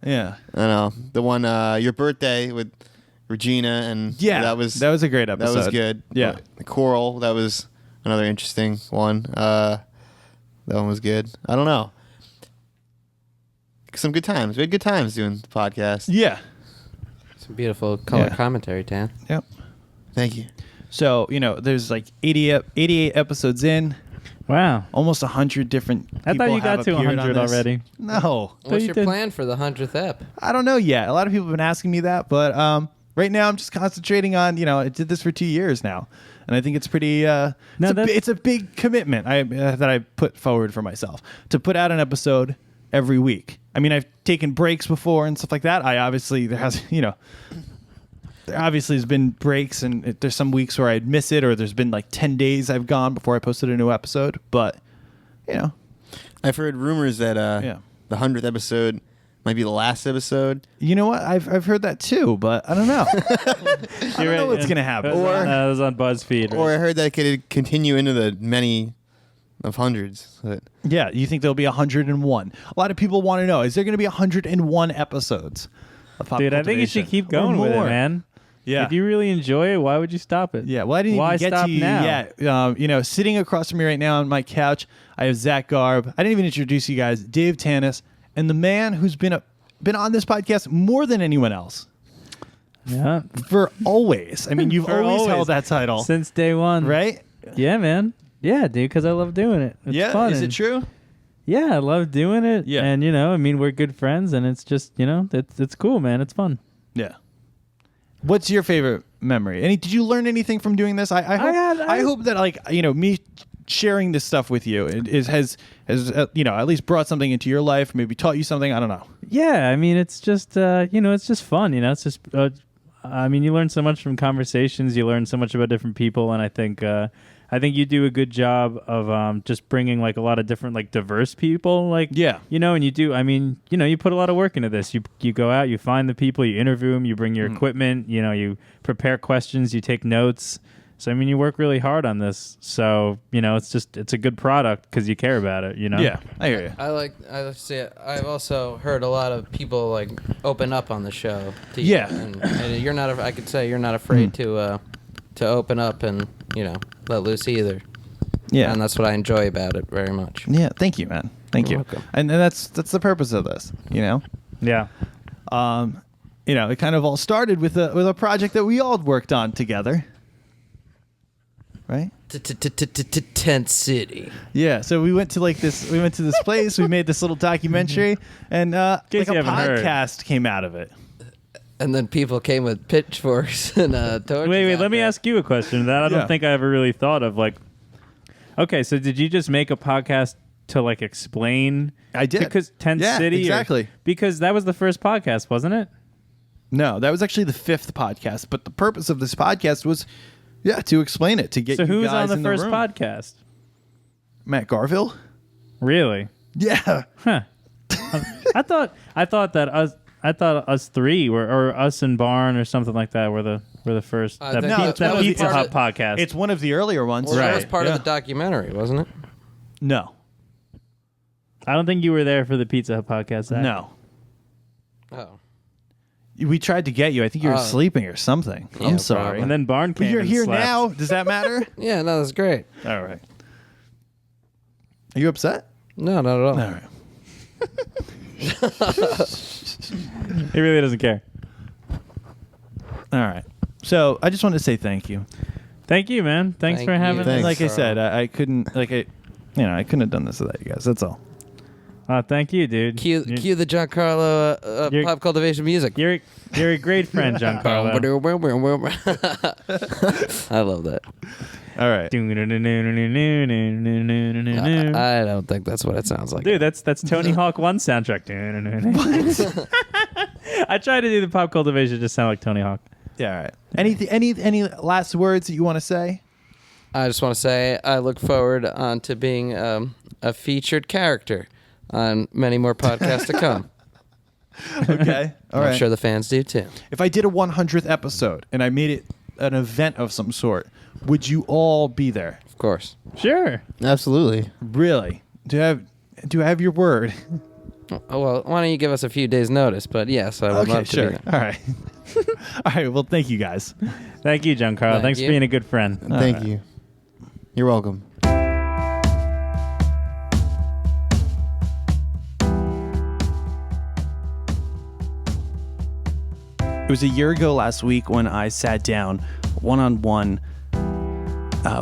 I know. The one, your birthday with Regina, and Yeah, that was a great episode. That was good. Yeah. The Coral, that was another interesting one. That one was good. I don't know. Some good times. We had good times doing the podcast. Yeah. Some beautiful color commentary, Tan. Yep. Thank you. So, there's like 88 episodes in. Wow. Almost 100 different people I thought you got have to appeared 100 on this. already. No. What's your plan for the 100th ep? I don't know yet. A lot of people have been asking me that, but right now I'm just concentrating on, I did this for 2 years now. And I think it's pretty, it's a big commitment that I put forward for myself to put out an episode every week. I mean, I've taken breaks before and stuff like that. There obviously has been breaks, and there's some weeks where I'd miss it, or there's been like 10 days I've gone before I posted a new episode. But, I've heard rumors that the 100th episode might be the last episode. You know what? I've heard that too, but I don't know. I don't know what's gonna happen. It was on BuzzFeed. Or I heard that it could continue into the many of hundreds. But Yeah, you think there'll be 101? A lot of people want to know: is there going to be 101 episodes? Of Pop Dude, I think you should Cultivation? keep going Or with it, more? man. Yeah. If you really enjoy it, why would you stop it? Yeah, well, I didn't why even get stop to you now? yet. You know, sitting across from me right now on my couch, I have Zach Garb. I didn't even introduce you guys, Dave Tanis, and the man who's been on this podcast more than anyone else. Yeah. For always. I mean, you've For always held always. that title. Since day one. Right? Yeah, man. Yeah, dude, because I love doing it. It's Yeah, fun. is it and- true? Yeah, I love doing it. Yeah. And, you know, I mean, we're good friends, and it's just, you know, it's cool, man. It's fun. Yeah. What's your favorite memory? Did you learn anything from doing this? I hope that, like, you know, me sharing this stuff with you has you know, at least brought something into your life, maybe taught you something. I don't know. Yeah, I mean, it's just, you know, it's just fun. You know, it's just, I mean, you learn so much from conversations. You learn so much about different people, and I think you do a good job of just bringing like a lot of different like diverse people. Like, yeah, you know, and you do. I mean, you know, you put a lot of work into this. You go out, you find the people, you interview them, you bring your equipment. You know, you prepare questions, you take notes. So I mean, you work really hard on this. So you know, it's a good product because you care about it. You know. Yeah, I hear you. I like to see it. I've also heard a lot of people like open up on the show. To Yeah. you, and you're not. I could say you're not afraid to open up and, you know, let loose either. Yeah. And that's what I enjoy about it very much. Yeah, thank you, man. Thank You're you. welcome. And that's the purpose of this, you know. Yeah. You know, it kind of all started with a project that we all worked on together. Right? Tent City. Yeah, so we went to this place, we made this little documentary, and like a you haven't heard. podcast came out of it. And then people came with pitchforks and torches. Wait, let me ask you a question that I don't Yeah. think I ever really thought of. Like, okay, so did you just make a podcast to like explain? I did. Because Tent Yeah, City, exactly. Because that was the first podcast, wasn't it? No, that was actually the 5th podcast, but the purpose of this podcast was, to explain it, to get So you who's guys on the in first room. podcast? Matt Garville. Really? Yeah. Huh. I thought that us three were, or us and Barn or something like that were the first. I That, think that that was Pizza part Hut of- podcast. It's one of the earlier ones. Well, that was Right, part yeah. of the documentary, wasn't it? No. I don't think you were there for the Pizza Hut podcast. Zach. No. Oh. We tried to get you. I think you were Oh. sleeping or something. Yeah, I'm sorry. probably. And then Barn But came. you're and here slept. now. Does that matter? Yeah, no, that's great. All right. Are you upset? No, not at all. All right. He really doesn't care. All right. So I just wanted to say thank you. Thank you, man. Thanks Thank for you. having Thanks, us. Like I Carl. said, I couldn't I couldn't have done this without you guys. That's all. Thank you, dude. Cue the Giancarlo You're- Pop Cultivation music. You're a great friend, Giancarlo. I love that. All right. I don't think that's what it sounds like. Dude, that's Tony Hawk 1 soundtrack. I tried to do the Pop Cultivation just sound like Tony Hawk. Yeah, all right. Any last words that you want to say? I just want to say I look forward to being a featured character on many more podcasts to come. Okay. All right. I'm sure the fans do too. If I did a 100th episode and I made it an event of some sort, would you all be there? Of course. Sure. Absolutely. Really? Do I have your word? Oh, well, why don't you give us a few days' notice? But yes, I would Okay, love to sure. be there. All right. All right. Well, thank you guys. Thank you, Giancarlo. Thank Thanks you. for being a good friend. Thank you. You're welcome. It was a year ago last week when I sat down one-on-one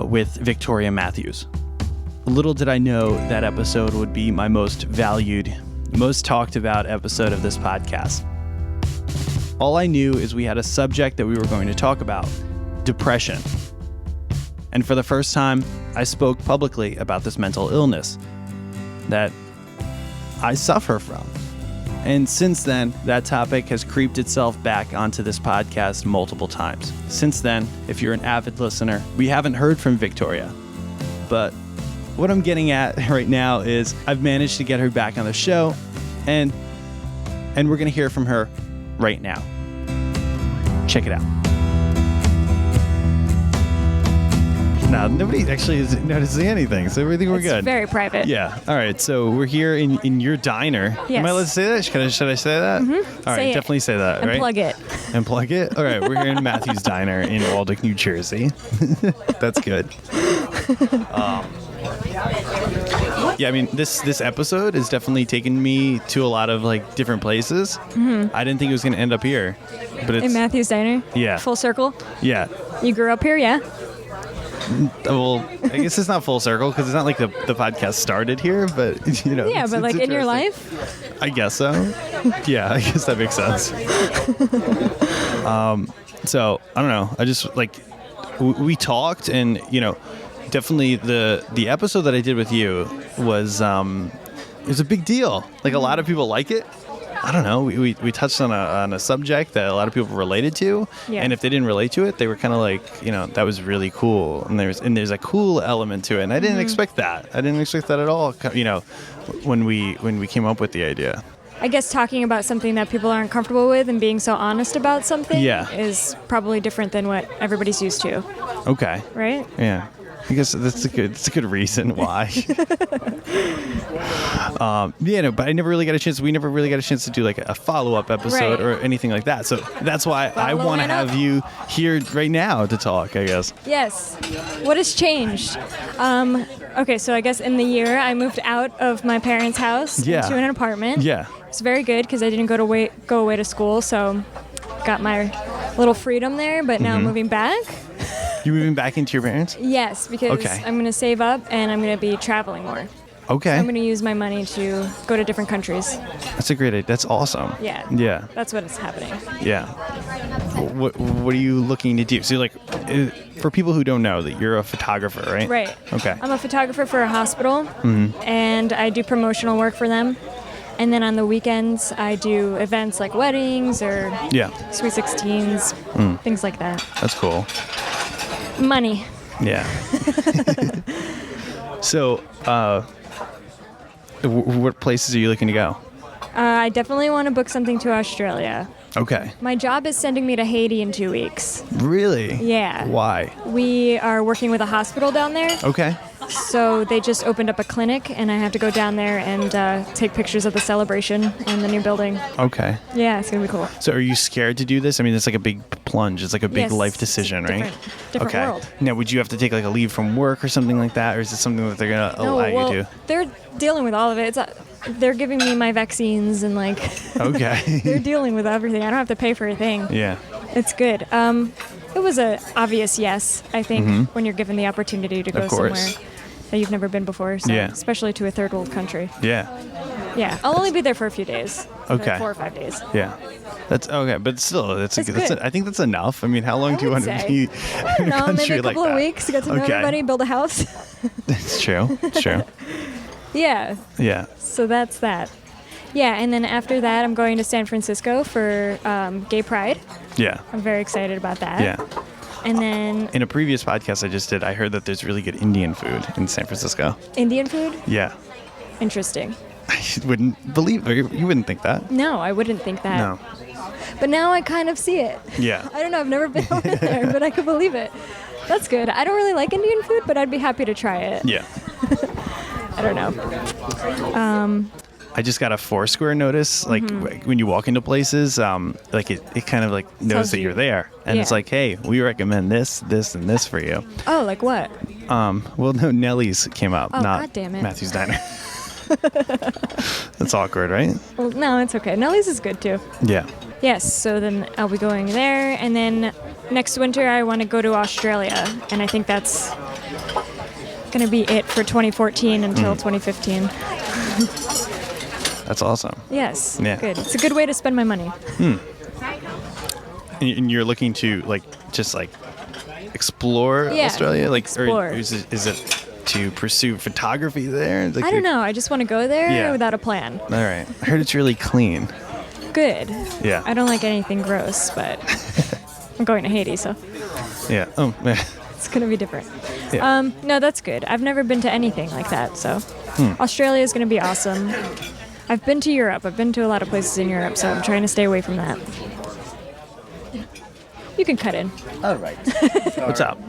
with Victoria Matthews. Little did I know that episode would be my most valued, most talked about episode of this podcast. All I knew is we had a subject that we were going to talk about, depression. And for the first time, I spoke publicly about this mental illness that I suffer from. And since then, that topic has creeped itself back onto this podcast multiple times. Since then, if you're an avid listener, we haven't heard from Victoria. But what I'm getting at right now is I've managed to get her back on the show, and and we're going to hear from her right now. Check it out. No, nobody actually is noticing anything, so everything we're good. Very private. Yeah. All right. So we're here in your diner. Yes. Am I allowed to say that? Should I say that? Mm-hmm. All right. Say it. Definitely say that. And right? plug it. And plug it. All right. We're here in Matthew's Diner in Waldeck, New Jersey. That's good. Yeah. I mean, this episode has definitely taken me to a lot of like different places. Mm-hmm. I didn't think it was going to end up here, but it's In Matthew's Diner? Yeah. Full circle? Yeah. You grew up here, yeah? Well, I guess it's not full circle because it's not like the podcast started here, but Yeah, it's- but like it's in your interesting. life? I guess so. Yeah, I guess that makes sense. So I don't know. I just like we talked, and definitely the episode that I did with you was it was a big deal. Like a lot of people like it. I don't know. We touched on a subject that a lot of people related to, Yeah. and if they didn't relate to it, they were kind of like, that was really cool, and there's a cool element to it, and I didn't expect that. I didn't expect that at all. When we came up with the idea. I guess talking about something that people aren't comfortable with and being so honest about something Yeah. is probably different than what everybody's used to, Okay. right? Yeah. I guess that's a good reason why. But I never really got a chance. We never really got a chance to do like a follow-up episode Right. or anything like that. So that's why I Follow want to it up. have you here right now to talk, I guess. Yes. What has changed? Okay, so I guess in the year I moved out of my parents' house Yeah. into an apartment. Yeah. It's very good because I didn't go away to school, so got my little freedom there. But now I'm Mhm. moving back. You moving back into your parents? Yes, because Okay. I'm going to save up and I'm going to be traveling more. Okay. I'm going to use my money to go to different countries. That's a great idea. That's awesome. Yeah. Yeah. That's what is happening. Yeah. What are you looking to do? So like, for people who don't know, that you're a photographer, right? Right. Okay. I'm a photographer for a hospital, Mhm. and I do promotional work for them. And then on the weekends, I do events like weddings or Yeah. Sweet 16s, Mm. things like that. That's cool. Money. Yeah. So, what places are you looking to go? I definitely want to book something to Australia. Okay. My job is sending me to Haiti in 2 weeks. Really? Yeah. Why? We are working with a hospital down there. Okay. So they just opened up a clinic, and I have to go down there and take pictures of the celebration and the new building. Okay. Yeah, it's going to be cool. So, are you scared to do this? I mean, it's like a big plunge. It's like a big Yes, life decision, right? different okay. world. Now, would you have to take like a leave from work or something like that, or is it something that they're gonna allow well, you to? they're dealing with all of it. It's they're giving me my vaccines and like Okay. they're dealing with everything. I don't have to pay for a thing. Yeah. It's good. It was a obvious yes, I think, Mhm. when you're given the opportunity to go Of course. somewhere that you've never been before. So, Yeah. especially to a third world country. Yeah. Yeah, I'll only be there for a few days. Like Okay. 4 or 5 days. Yeah. That's okay, but still, that's It's good. I think that's enough. I mean, how long do you would want to say. be I don't in a know, maybe country a like couple of that? weeks, get to know Okay. everybody, build a house. It's true. It's true. Yeah. Yeah. So that's that. Yeah, and then after that, I'm going to San Francisco for Gay Pride. Yeah. I'm very excited about that. Yeah. And then In a previous podcast I just did, I heard that there's really good Indian food in San Francisco. Indian food? Yeah. Interesting. I wouldn't believe, or you wouldn't think that. No, I wouldn't think that. No. But now I kind of see it. Yeah. I don't know, I've never been over there, but I could believe it. That's good. I don't really like Indian food, but I'd be happy to try it. Yeah. I don't know. I just got a Foursquare notice, like Mhm. when you walk into places, like it kind of like knows Tells that you. you're there, and it's Yeah. like, hey, we recommend this, this, and this for you. Oh, like what? Well, no, Nellie's came up, Oh, not God damn it. Matthew's Diner. That's awkward, right? Well, no, it's okay. Nellie's is good too. Yeah. Yes, so then I'll be going there, and then next winter I want to go to Australia, and I think that's going to be it for 2014 until 2015. That's awesome. Yes, Yeah. good. It's a good way to spend my money. And you're looking to just explore Yeah, Australia, explore. or is it to pursue photography there? Like, I don't know. I just want to go there Yeah. without a plan. All right. I heard it's really clean. Good. Yeah. I don't like anything gross, but I'm going to Haiti, so Yeah. Oh, man. it's going to be different. Yeah. No, that's good. I've never been to anything like that, so Hmm. Australia is going to be awesome. I've been to Europe. I've been to a lot of places in Europe, so I'm trying to stay away from that. You can cut in. All right. What's up?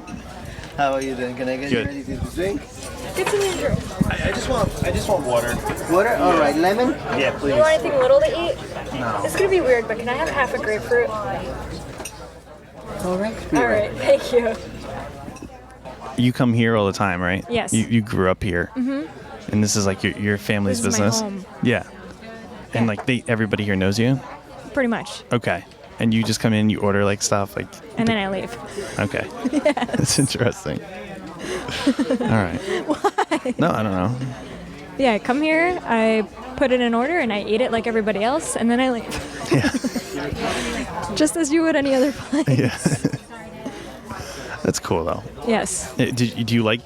How are you doing? Can I get you Good. ready to drink? Get some drink. I just want water. Water? All right. Lemon? Yeah, Do please. you want anything little to eat? No. It's gonna be weird, but can I have half a grapefruit? All right. All right, thank you. You come here all the time, right? Yes. You grew up here. Mhm. And this is like your family's This is my business? home. Yeah. And like everybody here knows you? Pretty much. Okay. And you just come in, you order like stuff like And then I leave. okay. Yes. That's interesting. All right. Why? No, I don't know. Yeah, I come here, I put it in order, and I eat it like everybody else, and then I leave. Just as you would any other place. Yeah. That's cool though. Yes. Do you like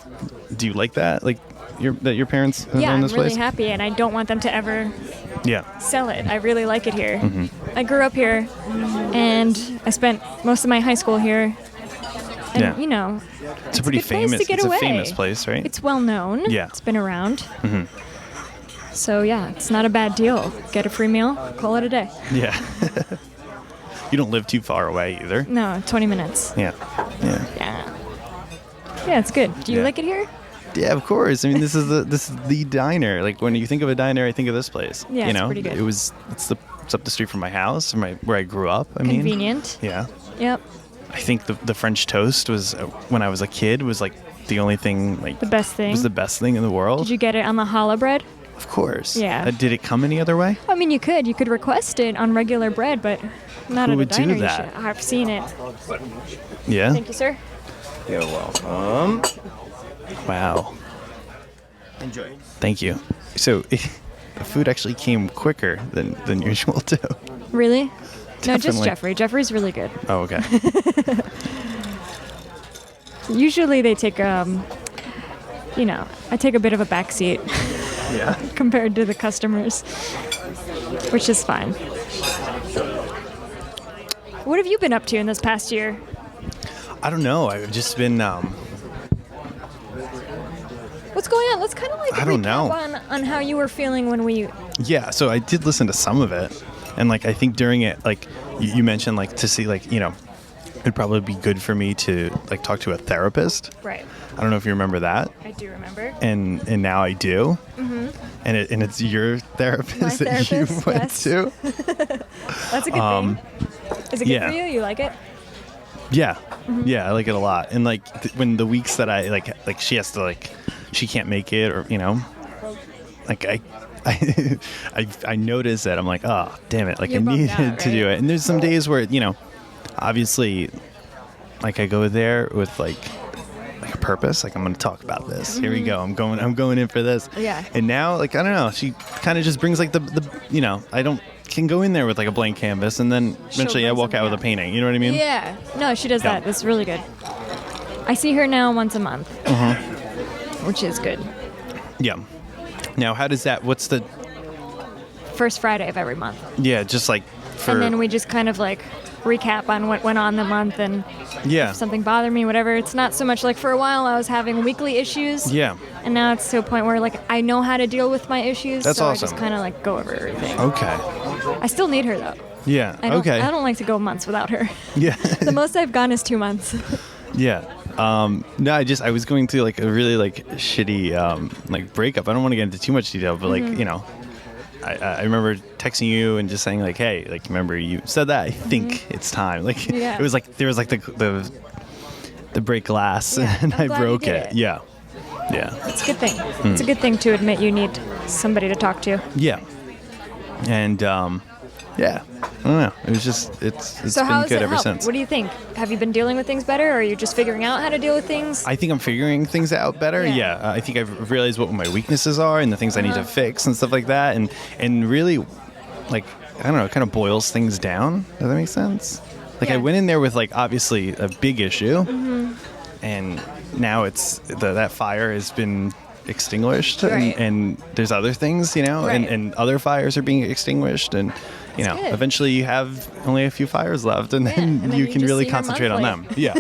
that? Like your parents Yeah, own I'm this really place? happy, and I don't want them to ever Yeah. sell it. I really like it here. Mhm. I grew up here, and I spent most of my high school here. And, Yeah. you know, It's a pretty good place famous to get it's away. a famous place, right? It's well known. Yeah. It's been around. Mhm. So, yeah, it's not a bad deal. Get a free meal, call it a day. Yeah. You don't live too far away either. No, 20 minutes. Yeah. Yeah. Yeah. Yeah, it's good. Do you Yeah. like it here? Yeah, of course. I mean, this is the diner. Like when you think of a diner, I think of this place. Yeah, you it's know, pretty good. It's up the street from my house, where I grew up. I mean, Convenient. yeah. Yep. I think the French toast was when I was a kid was like the only thing like The best thing. was the best thing in the world. Did you get it on the challah bread? Of course. Yeah. Did it come any other way? I mean, you could request it on regular bread, but not Who at would a do diner. that? You should. I've seen it. Yeah. Thank you, sir. You're welcome. Wow. Enjoy. Thank you. So the food actually came quicker than usual too. Really? No, just Definitely. Jeffrey. Jeffrey's really good. Oh, okay. Usually they take you know, I take a bit of a back seat. Yeah. Compared to the customers, which is fine. What have you been up to in this past year? I don't know. I've just been What's going on? Let's kind of like I don't recap know. on how you were feeling when we. Yeah, so I did listen to some of it, and like I think during it, like you mentioned, like to see, like, you know, it'd probably be good for me to like talk to a therapist. Right. I don't know if you remember that. I do remember. And now I do. Mhm. And it's your therapist My that you therapist, went yes. to. That's a good thing. Is it good yeah. for you? You like it? Yeah, Mhm. yeah, I like it a lot. And like when the weeks that I like she has to like she can't make it, or you know, like I notice that I'm like, oh damn it, like You're I bummed needed out, to do it. And there's some days where, you know, obviously, like I go there with like a purpose, like I'm going to talk about this. Here we Mhm. go. I'm going in for this. Yeah. And now, like I don't know, she kind of just brings like the you know, I can go in there with like a blank canvas, and then eventually I bring walk out with a painting. You know what I mean? Yeah. No, she does Yeah. that. That's really good. I see her now once a month, Uh-huh. which is good. Yeah. Now, how does that? What's the? First Friday of every month. Yeah, just like for. And then we just kind of like recap on what went on the month, and Yeah. if something bothered me, whatever. It's not so much like for a while I was having weekly issues. Yeah. And now it's to a point where like I know how to deal with my issues. That's so I awesome. just kind of like go over everything. Okay. I still need her though. Yeah. I don't, Okay. I don't like to go months without her. Yeah. The most I've gone is 2 months. Yeah. No, I was going through like a really like shitty like breakup. I don't want to get into too much detail, but like, Mhm. you know, I remember texting you and just saying like, hey, like remember you said that, I think it's time. Like Yeah. it was like there was like the break glass and I'm I glad you broke did it. it. Yeah. Yeah. It's a good thing. Hmm. It's a good thing to admit you need somebody to talk to. Yeah. And yeah. I don't know. It was just it's So been how has good it ever helped? since. What do you think? Have you been dealing with things better, or are you just figuring out how to deal with things? I think I'm figuring things out better. Yeah. Yeah, I think I've realized what my weaknesses are and the things I need to Uh-huh. fix and stuff like that. And really, like I don't know, it kind of boils things down. Does that make sense? Like I went in there with like obviously a big issue, Mhm. and now it's that fire has been extinguished, Right. and there's other things, you know, Right. and other fires are being extinguished, and you know, good. eventually you have only a few fires left, and then, and then you you can just really see her concentrate on them. monthly. Yeah.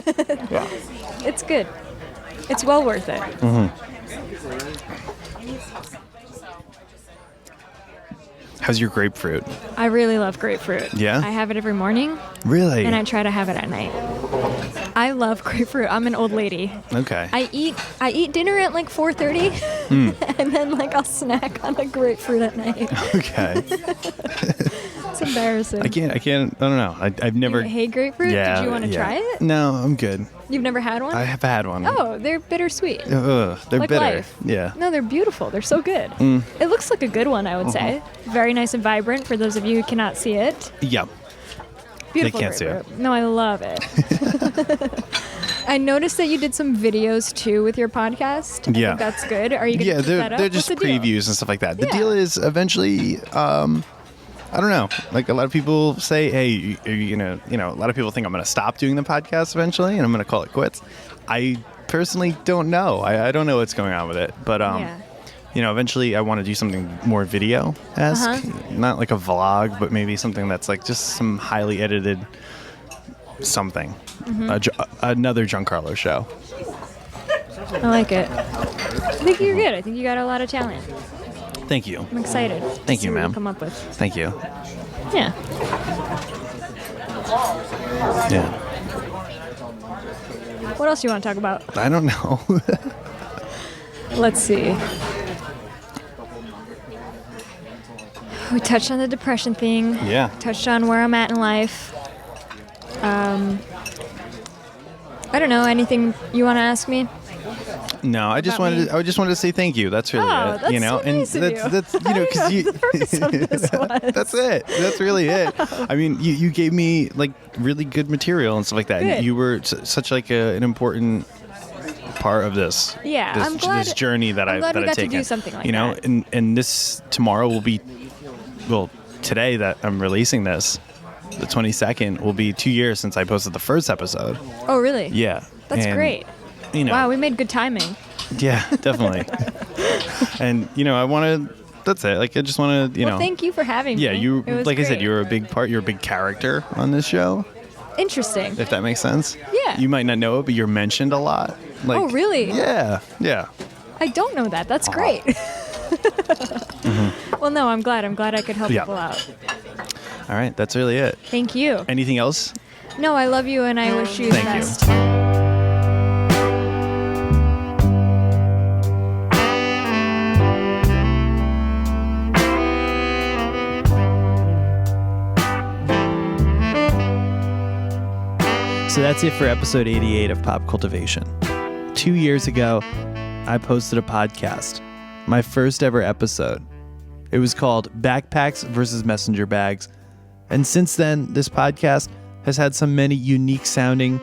Yeah. It's good. It's well worth it. Mhm. How's your grapefruit? I really love grapefruit. Yeah? I have it every morning. Really? And I try to have it at night. I love grapefruit. I'm an old lady. Okay. I eat dinner at like 4:30, and then like I'll snack on a grapefruit at night. Okay. It's embarrassing. I don't know. I've never. You hate grapefruit? Yeah. Did you want to yeah. try it? No, I'm good. You've never had one? I have had one. Oh, they're bittersweet. Ugh, they're Like bitter. life. Yeah. No, they're beautiful. They're so good. Mm. It looks like a good one, I would say. Very nice and vibrant for those of you who cannot see it. Yep. Beautiful They can't see it. grapefruit. No, I love it. I noticed that you did some videos too with your podcast. I Yeah. think that's good. Are you going to keep that up? they're just What's the deal? previews and stuff like that. The Yeah. deal is eventually, I don't know. Like a lot of people say, hey, are you gonna, a lot of people think I'm gonna stop doing the podcast eventually, and I'm gonna call it quits. I personally don't know. I don't know what's going on with it, but eventually I want to do something more video-esque, not like a vlog, but maybe something that's like just some highly edited something. Another Giancarlo show. I like it. I think you're good. I think you got a lot of talent. Thank you. I'm excited. to Thank see you, what ma'am. Come up with. Thank you. Yeah. Yeah. What else do you want to talk about? I don't know. Let's see. We touched on the depression thing. Yeah. Touched on where I'm at in life. I don't know. Anything you want to ask me? No, I just About me? wanted to say thank you. That's really Oh, it. that's you know, so nice of you. that's I didn't know because the purpose of this was. That's it. That's really it. I mean, you gave me like really good material and stuff like that. Good. And you were such like an important part of this. Yeah, this, I'm glad. this journey that I'm glad we I've got taken. to do something like you know, that. and this tomorrow will be, well, today that I'm releasing this, the 22nd will be 2 years since I posted the first episode. Oh, really? Yeah. That's And, great. You know, Wow, we made good timing. yeah, definitely. And I want to. That's it. Like I just want to. Well, thank you for having me. Yeah, you. It was Like I said, great. you're a big part. You're a big character on this show. Interesting. If that makes sense. Yeah. You might not know it, but you're mentioned a lot. Like, Oh, really? Yeah. Yeah. I don't know that. That's great. Well, no, I'm glad. I'm glad I could help Yeah. people out. All right. That's really it. Thank you. Anything else? No, I love you and I wish you the Thank you. best. So that's it for episode 88 of Pop Cultivation. 2 years ago, I posted a podcast, my first ever episode. It was called Backpacks versus Messenger Bags. And since then, this podcast has had so many unique sounding,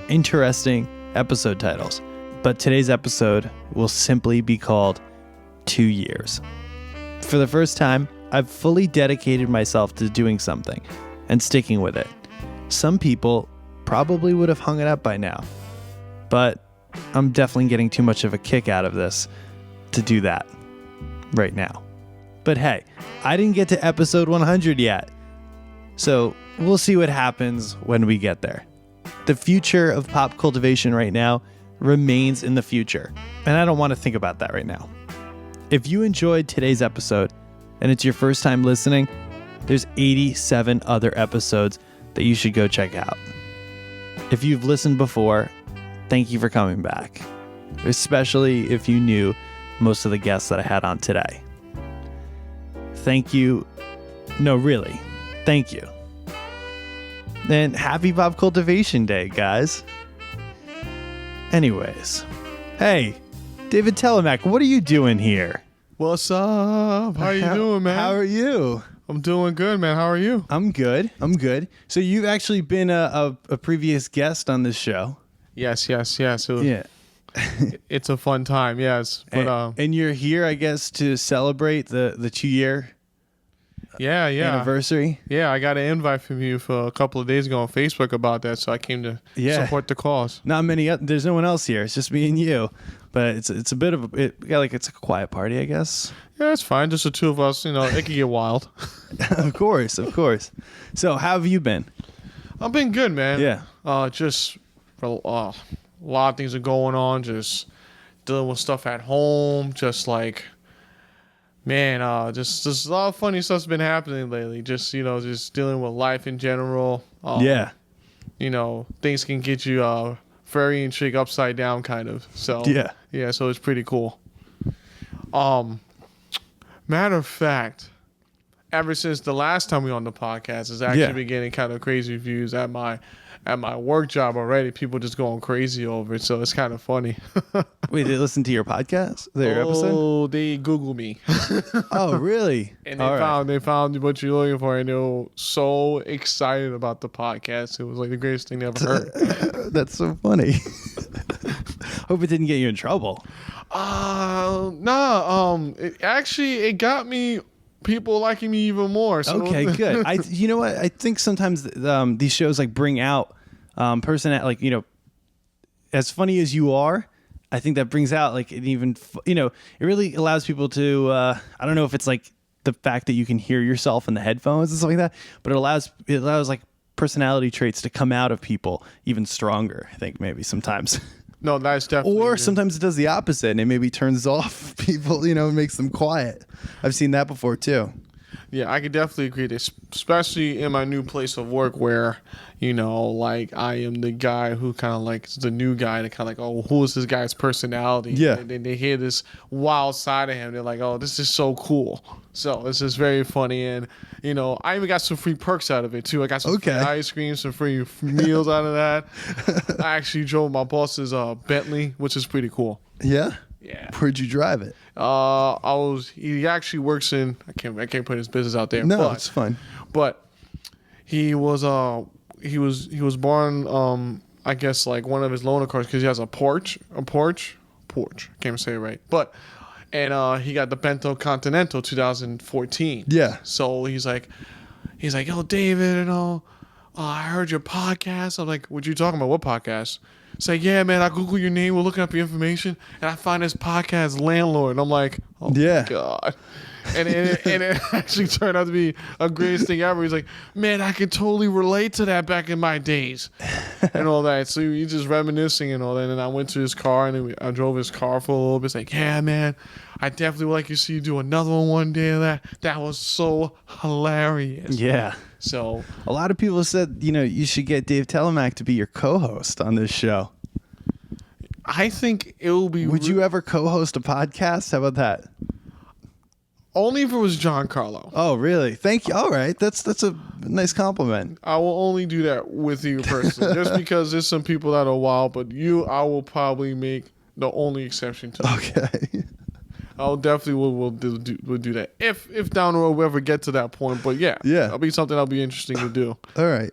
interesting episode titles. But today's episode will simply be called 2 Years. For the first time, I've fully dedicated myself to doing something and sticking with it. Some people probably would have hung it up by now, but I'm definitely getting too much of a kick out of this to do that right now. But hey, I didn't get to episode 100 yet, so we'll see what happens when we get there. The future of Pop Cultivation right now remains in the future, and I don't want to think about that right now. If you enjoyed today's episode and it's your first time listening, there's 87 other episodes that you should go check out. If you've listened before, thank you for coming back, especially if you knew most of the guests that I had on today. Thank you. No, really, thank you. And happy Pop Cultivation Day, guys. Anyways, hey, David Telemack, what are you doing here? What's up? How you doing, man? How are you? I'm doing good, man. How are you? I'm good. So you've actually been a previous guest on this show. Yes. So Yeah. it's a fun time, yes. But And you're here, I guess, to celebrate the 2 year yeah. anniversary. Yeah, I got an invite from you for a couple of days ago on Facebook about that, so I came to support the cause. Not many. There's no one else here. It's just me and you. But it's a bit of it's a quiet party, I guess. Yeah, it's fine. Just the two of us. It could get wild. Of course. So how have you been? I've been good, man. Yeah. Just a lot of things are going on. Just dealing with stuff at home. Just like Man, just a lot of funny stuff's been happening lately. Just just dealing with life in general. Yeah. Things can get you furry and shake upside down, kind of. So yeah, so it's pretty cool. Matter of fact, ever since the last time we were on the podcast, it's actually been getting kind of crazy views at my work job already. People just going crazy over it, so it's kind of funny. Wait, they listen to your podcast? Their episode? Oh, they Google me. Oh, really? And they found what you're looking for, and they were so excited about the podcast. It was like the greatest thing they ever heard. That's so funny. Hope it didn't get you in trouble. No. It got me people liking me even more. So. Okay, good. You know what? I think sometimes these shows like bring out as funny as you are. I think that brings out like an even it really allows people to I don't know if it's like the fact that you can hear yourself in the headphones and stuff like that, but it allows like personality traits to come out of people even stronger. I think maybe sometimes. No, that's definitely. Or sometimes it does the opposite and it maybe turns off people, and makes them quiet. I've seen that before too. Yeah, I could definitely agree with this, especially in my new place of work where, like I am the guy who kind of like is the new guy that kind of like, oh, who is this guy's personality? Yeah. And they hear this wild side of him. They're like, oh, this is so cool. So it's just very funny. And, I even got some free perks out of it too. I got some free ice cream, some free meals out of that. I actually drove my boss's Bentley, which is pretty cool. Yeah? Yeah. Where'd you drive it? He actually works in, I can't put his business out there. No, it's fine. But he was born, I guess like one of his loaner cars because he has a porch. I can't even say it right. But, and he got the Bento Continental 2014. Yeah. So he's like, yo, David, I heard your podcast. I'm like, what you talking about? What podcast? It's like, yeah, man, I Google your name, we're looking up your information, and I find this podcast, Landlord. And I'm like, oh, my God. And it actually turned out to be a greatest thing ever. He's like, man, I could totally relate to that back in my days and all that. So he's just reminiscing and all that. And I went to his car, and I drove his car for a little bit. It's like, yeah, man, I definitely would like to see you do another one day of that. That was so hilarious. Yeah. So a lot of people said, you should get Dave Telemack to be your co-host on this show. I think it will be. Would you ever co-host a podcast? How about that? Only if it was Giancarlo. Oh, really? Thank you. All right. That's a nice compliment. I will only do that with you personally, just because there's some people that are wild, but I will probably make the only exception to. Okay. I'll definitely will do that if down the road we ever get to that point. But yeah, that'll be something that'll be interesting to do. All right,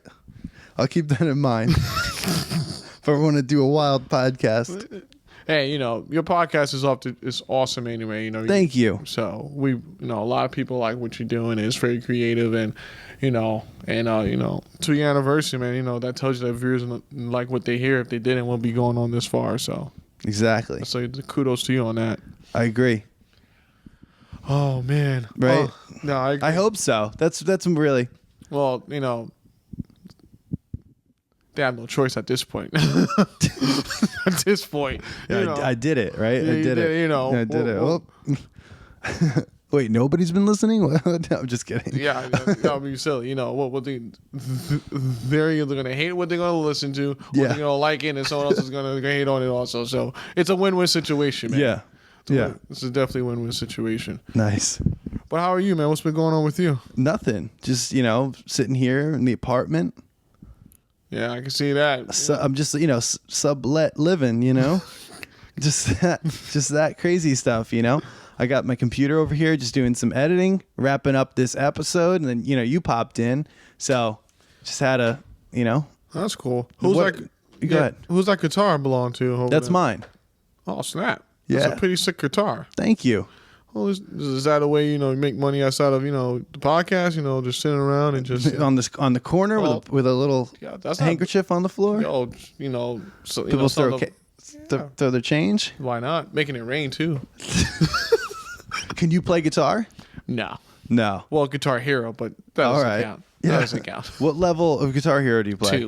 I'll keep that in mind. If I want to do a wild podcast. Hey, your podcast is awesome anyway. Thank you. So we, a lot of people like what you're doing. It's very creative, and to your anniversary, man. That tells you that viewers like what they hear. If they didn't, won't be going on this far. So exactly. So kudos to you on that. I agree. Oh man! Right? No, I hope so. That's really. Well, they have no choice at this point. At this point, I did it right. Yeah, I did it. I did it. Well, wait, nobody's been listening? I'm just kidding. Yeah, that'll be silly. What they're either gonna hate what they're gonna listen to, or they're gonna like it, and someone else is gonna hate on it also. So it's a win-win situation, man. Yeah. This is definitely a win-win situation. Nice. But how are you, man? What's been going on with you? Nothing. Just sitting here in the apartment. Yeah, I can see that. So I'm just sublet living. just that crazy stuff. I got my computer over here, just doing some editing, wrapping up this episode, and then you popped in, so just had a That's cool. Go ahead. Who's that guitar belong to? That's mine. Oh snap! Yeah, that's a pretty sick guitar. Thank you. Well, is that a way you make money outside of the podcast? Just sitting around and just on the corner with a little handkerchief on the floor. So, people throw their change. Why not? Making it rain too. Can you play guitar? No. No. Well, Guitar Hero, but that All doesn't right. count. That doesn't count. What level of Guitar Hero do you play?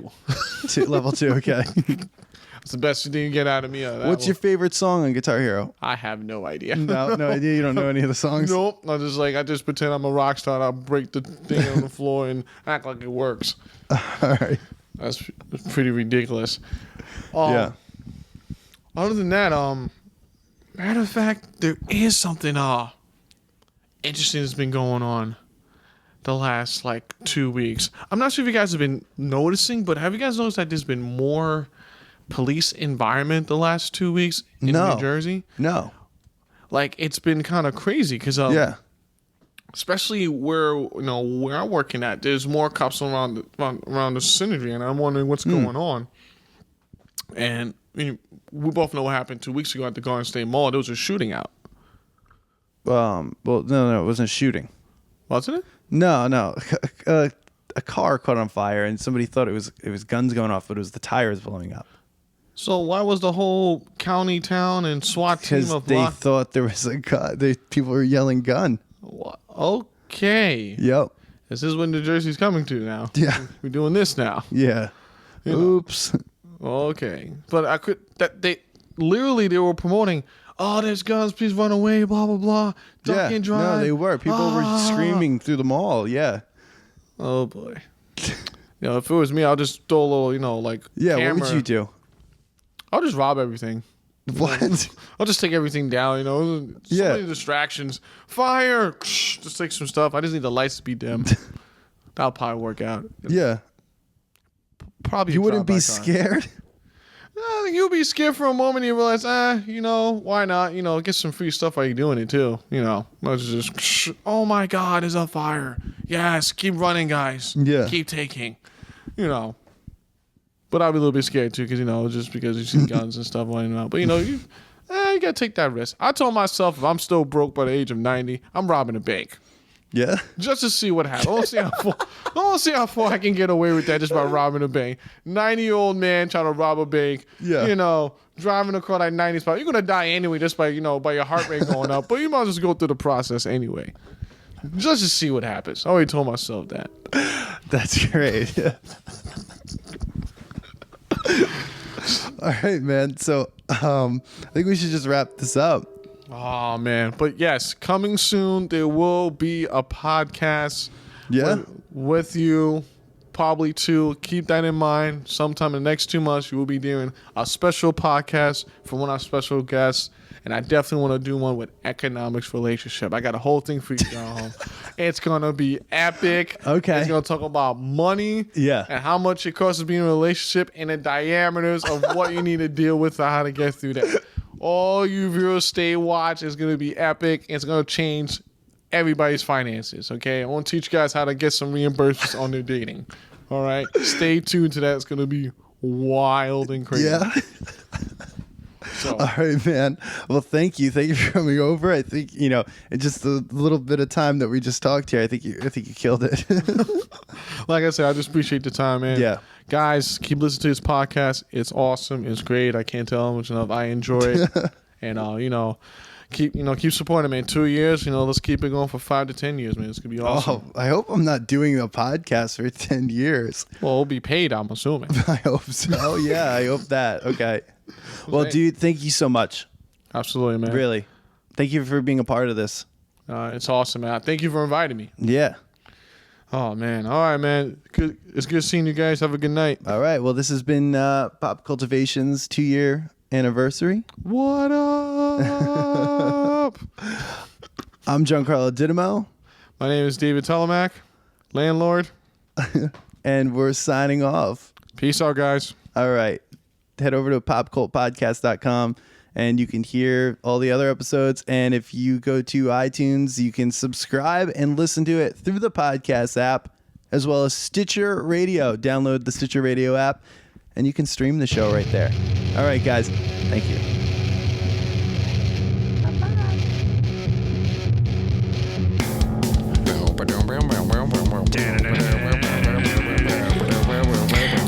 2. Level 2, okay. It's the best you can get out of me. What's your favorite song on Guitar Hero? I have no idea. No idea. You don't know any of the songs? Nope. I just pretend I'm a rock star. I'll break the thing on the floor and act like it works. All right. That's pretty ridiculous. Yeah. Other than that, matter of fact, there is something interesting that's been going on the last 2 weeks. I'm not sure if you guys have been noticing, but have you guys noticed that there's been more police environment the last 2 weeks in New Jersey? No. It's been kind of crazy because especially where I'm working at, there's more cops around the vicinity, and I'm wondering what's going on. And we both know what happened 2 weeks ago at the Garden State Mall. There was a shooting out. Well, no, it wasn't a shooting. Wasn't it? No. A car caught on fire, and somebody thought it was guns going off, but it was the tires blowing up. So why was the whole county, town, and SWAT team Because of they thought there was a gun. People were yelling gun. Okay. Yep. This is what New Jersey's coming to now. Yeah. We're doing this now. Yeah. Oops. Okay. But they were promoting, oh, there's guns, please run away, blah, blah, blah. Duck and drive. No, they were. People were screaming through the mall. Yeah. Oh, boy. If it was me, I'll just throw a little, Yeah, camera. what would you do? I'll just rob everything. What? I'll just take everything down, So many distractions. Fire! Just take some stuff. I just need the lights to be dim. That'll probably work out. Yeah. Probably. You wouldn't be scared? You'll be scared for a moment and you realize, why not? Get some free stuff while you're doing it too. Let's just, oh my God, there's a fire. Yes, keep running, guys. Yeah. Keep taking. But I'll be a little bit scared too, because just because you see guns and stuff running around. But you gotta take that risk. I told myself if I'm still broke by the age of 90, I'm robbing a bank. Yeah. Just to see what happens. I want to see how far I can get away with that just by robbing a bank. 90-year-old man trying to rob a bank. Yeah. Driving across 90 spot. You're gonna die anyway, just by by your heart rate going up. But you might as well just go through the process anyway. Just to see what happens. I already told myself that. That's great. All right, man. So I think we should just wrap this up. Oh, man. But yes, coming soon, there will be a podcast with you, probably 2. Keep that in mind. Sometime in the next 2 months, you will be doing a special podcast from one of our special guests. And I definitely want to do one with economics relationship. I got a whole thing for you guys. It's going to be epic. Okay. It's going to talk about money. Yeah. And how much it costs to be in a relationship and the diameters of what you need to deal with and how to get through that. All you viewers, stay watch. It's going to be epic. It's going to change everybody's finances, okay? I want to teach you guys how to get some reimbursements on their dating. All right? Stay tuned to that. It's going to be wild and crazy. Yeah. So. All right, man. Well, thank you. Thank you for coming over. I think, in just a little bit of time that we just talked here, I think you killed it. Like I said, I just appreciate the time, man. Yeah. Guys, keep listening to this podcast. It's awesome. It's great. I can't tell how much enough I enjoy it. And keep supporting it, man. 2 years, let's keep it going for 5 to 10 years, man. It's gonna be awesome. Oh, I hope I'm not doing a podcast for 10 years. Well, it'll be paid, I'm assuming. I hope so. Yeah, I hope that. Okay. Well, dude, thank you so much. Absolutely, man. Really. Thank you for being a part of this. It's awesome, man. Thank you for inviting me. Yeah. Oh, man. All right, man. Good. It's good seeing you guys. Have a good night. All right. Well, this has been Pop Cultivation's 2-year anniversary. What up? I'm Giancarlo Didymo. My name is David Telemack, landlord. And we're signing off. Peace out, guys. All right. Head over to popcultpodcast.com and you can hear all the other episodes. And if you go to iTunes, you can subscribe and listen to it through the podcast app, as well as Stitcher Radio. Download the Stitcher Radio app and you can stream the show right there. All right, guys. Thank you.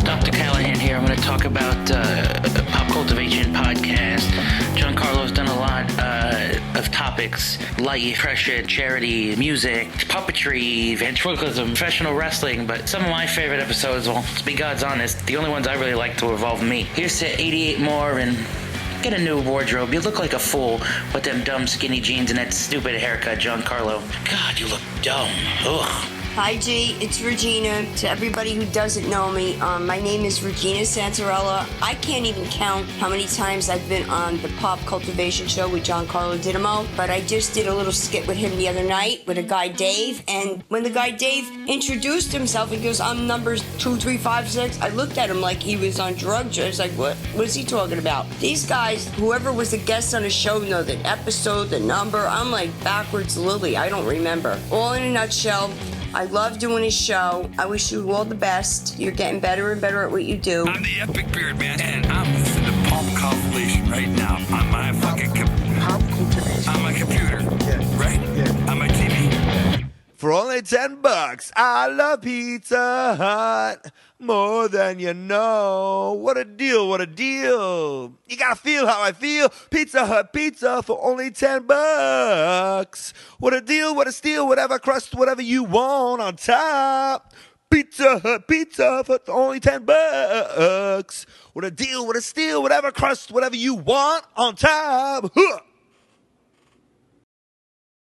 Dr. Callahan here. I'm going to talk about Pop Cultivation podcast. Giancarlo's done a lot of topics topics: life, depression, charity, music, puppetry, ventriloquism, professional wrestling. But some of my favorite episodes, well, to be God's honest, the only ones I really like to involve me. Here's to 88 more and get a new wardrobe. You look like a fool with them dumb skinny jeans and that stupid haircut, Giancarlo. God, you look dumb. Ugh. Hi G, it's Regina. To everybody who doesn't know me, my name is Regina Santarella. I can't even count how many times I've been on the Pop Cultivation show with Giancarlo Dinamo, but I just did a little skit with him the other night with a guy Dave, and when the guy Dave introduced himself, he goes, I'm numbers 2, 3, 5, 6. I looked at him like he was on drugs. I was like, what is he talking about? These guys, whoever was the guest on the show, know the episode, the number. I'm like backwards Lily, I don't remember. All in a nutshell, I love doing his show. I wish you all the best. You're getting better and better at what you do. I'm the Epic Beard Man, and I'm listening to Pop Cultivation right now on my fucking on my computer, right? On my TV. For only $10, I love Pizza Hut more than you know. What a deal, what a deal. You gotta feel how I feel. Pizza Hut pizza for only $10. What a deal, what a steal, whatever crust, whatever you want on top. Pizza Hut pizza for only $10. What a deal, what a steal, whatever crust, whatever you want on top. Huh.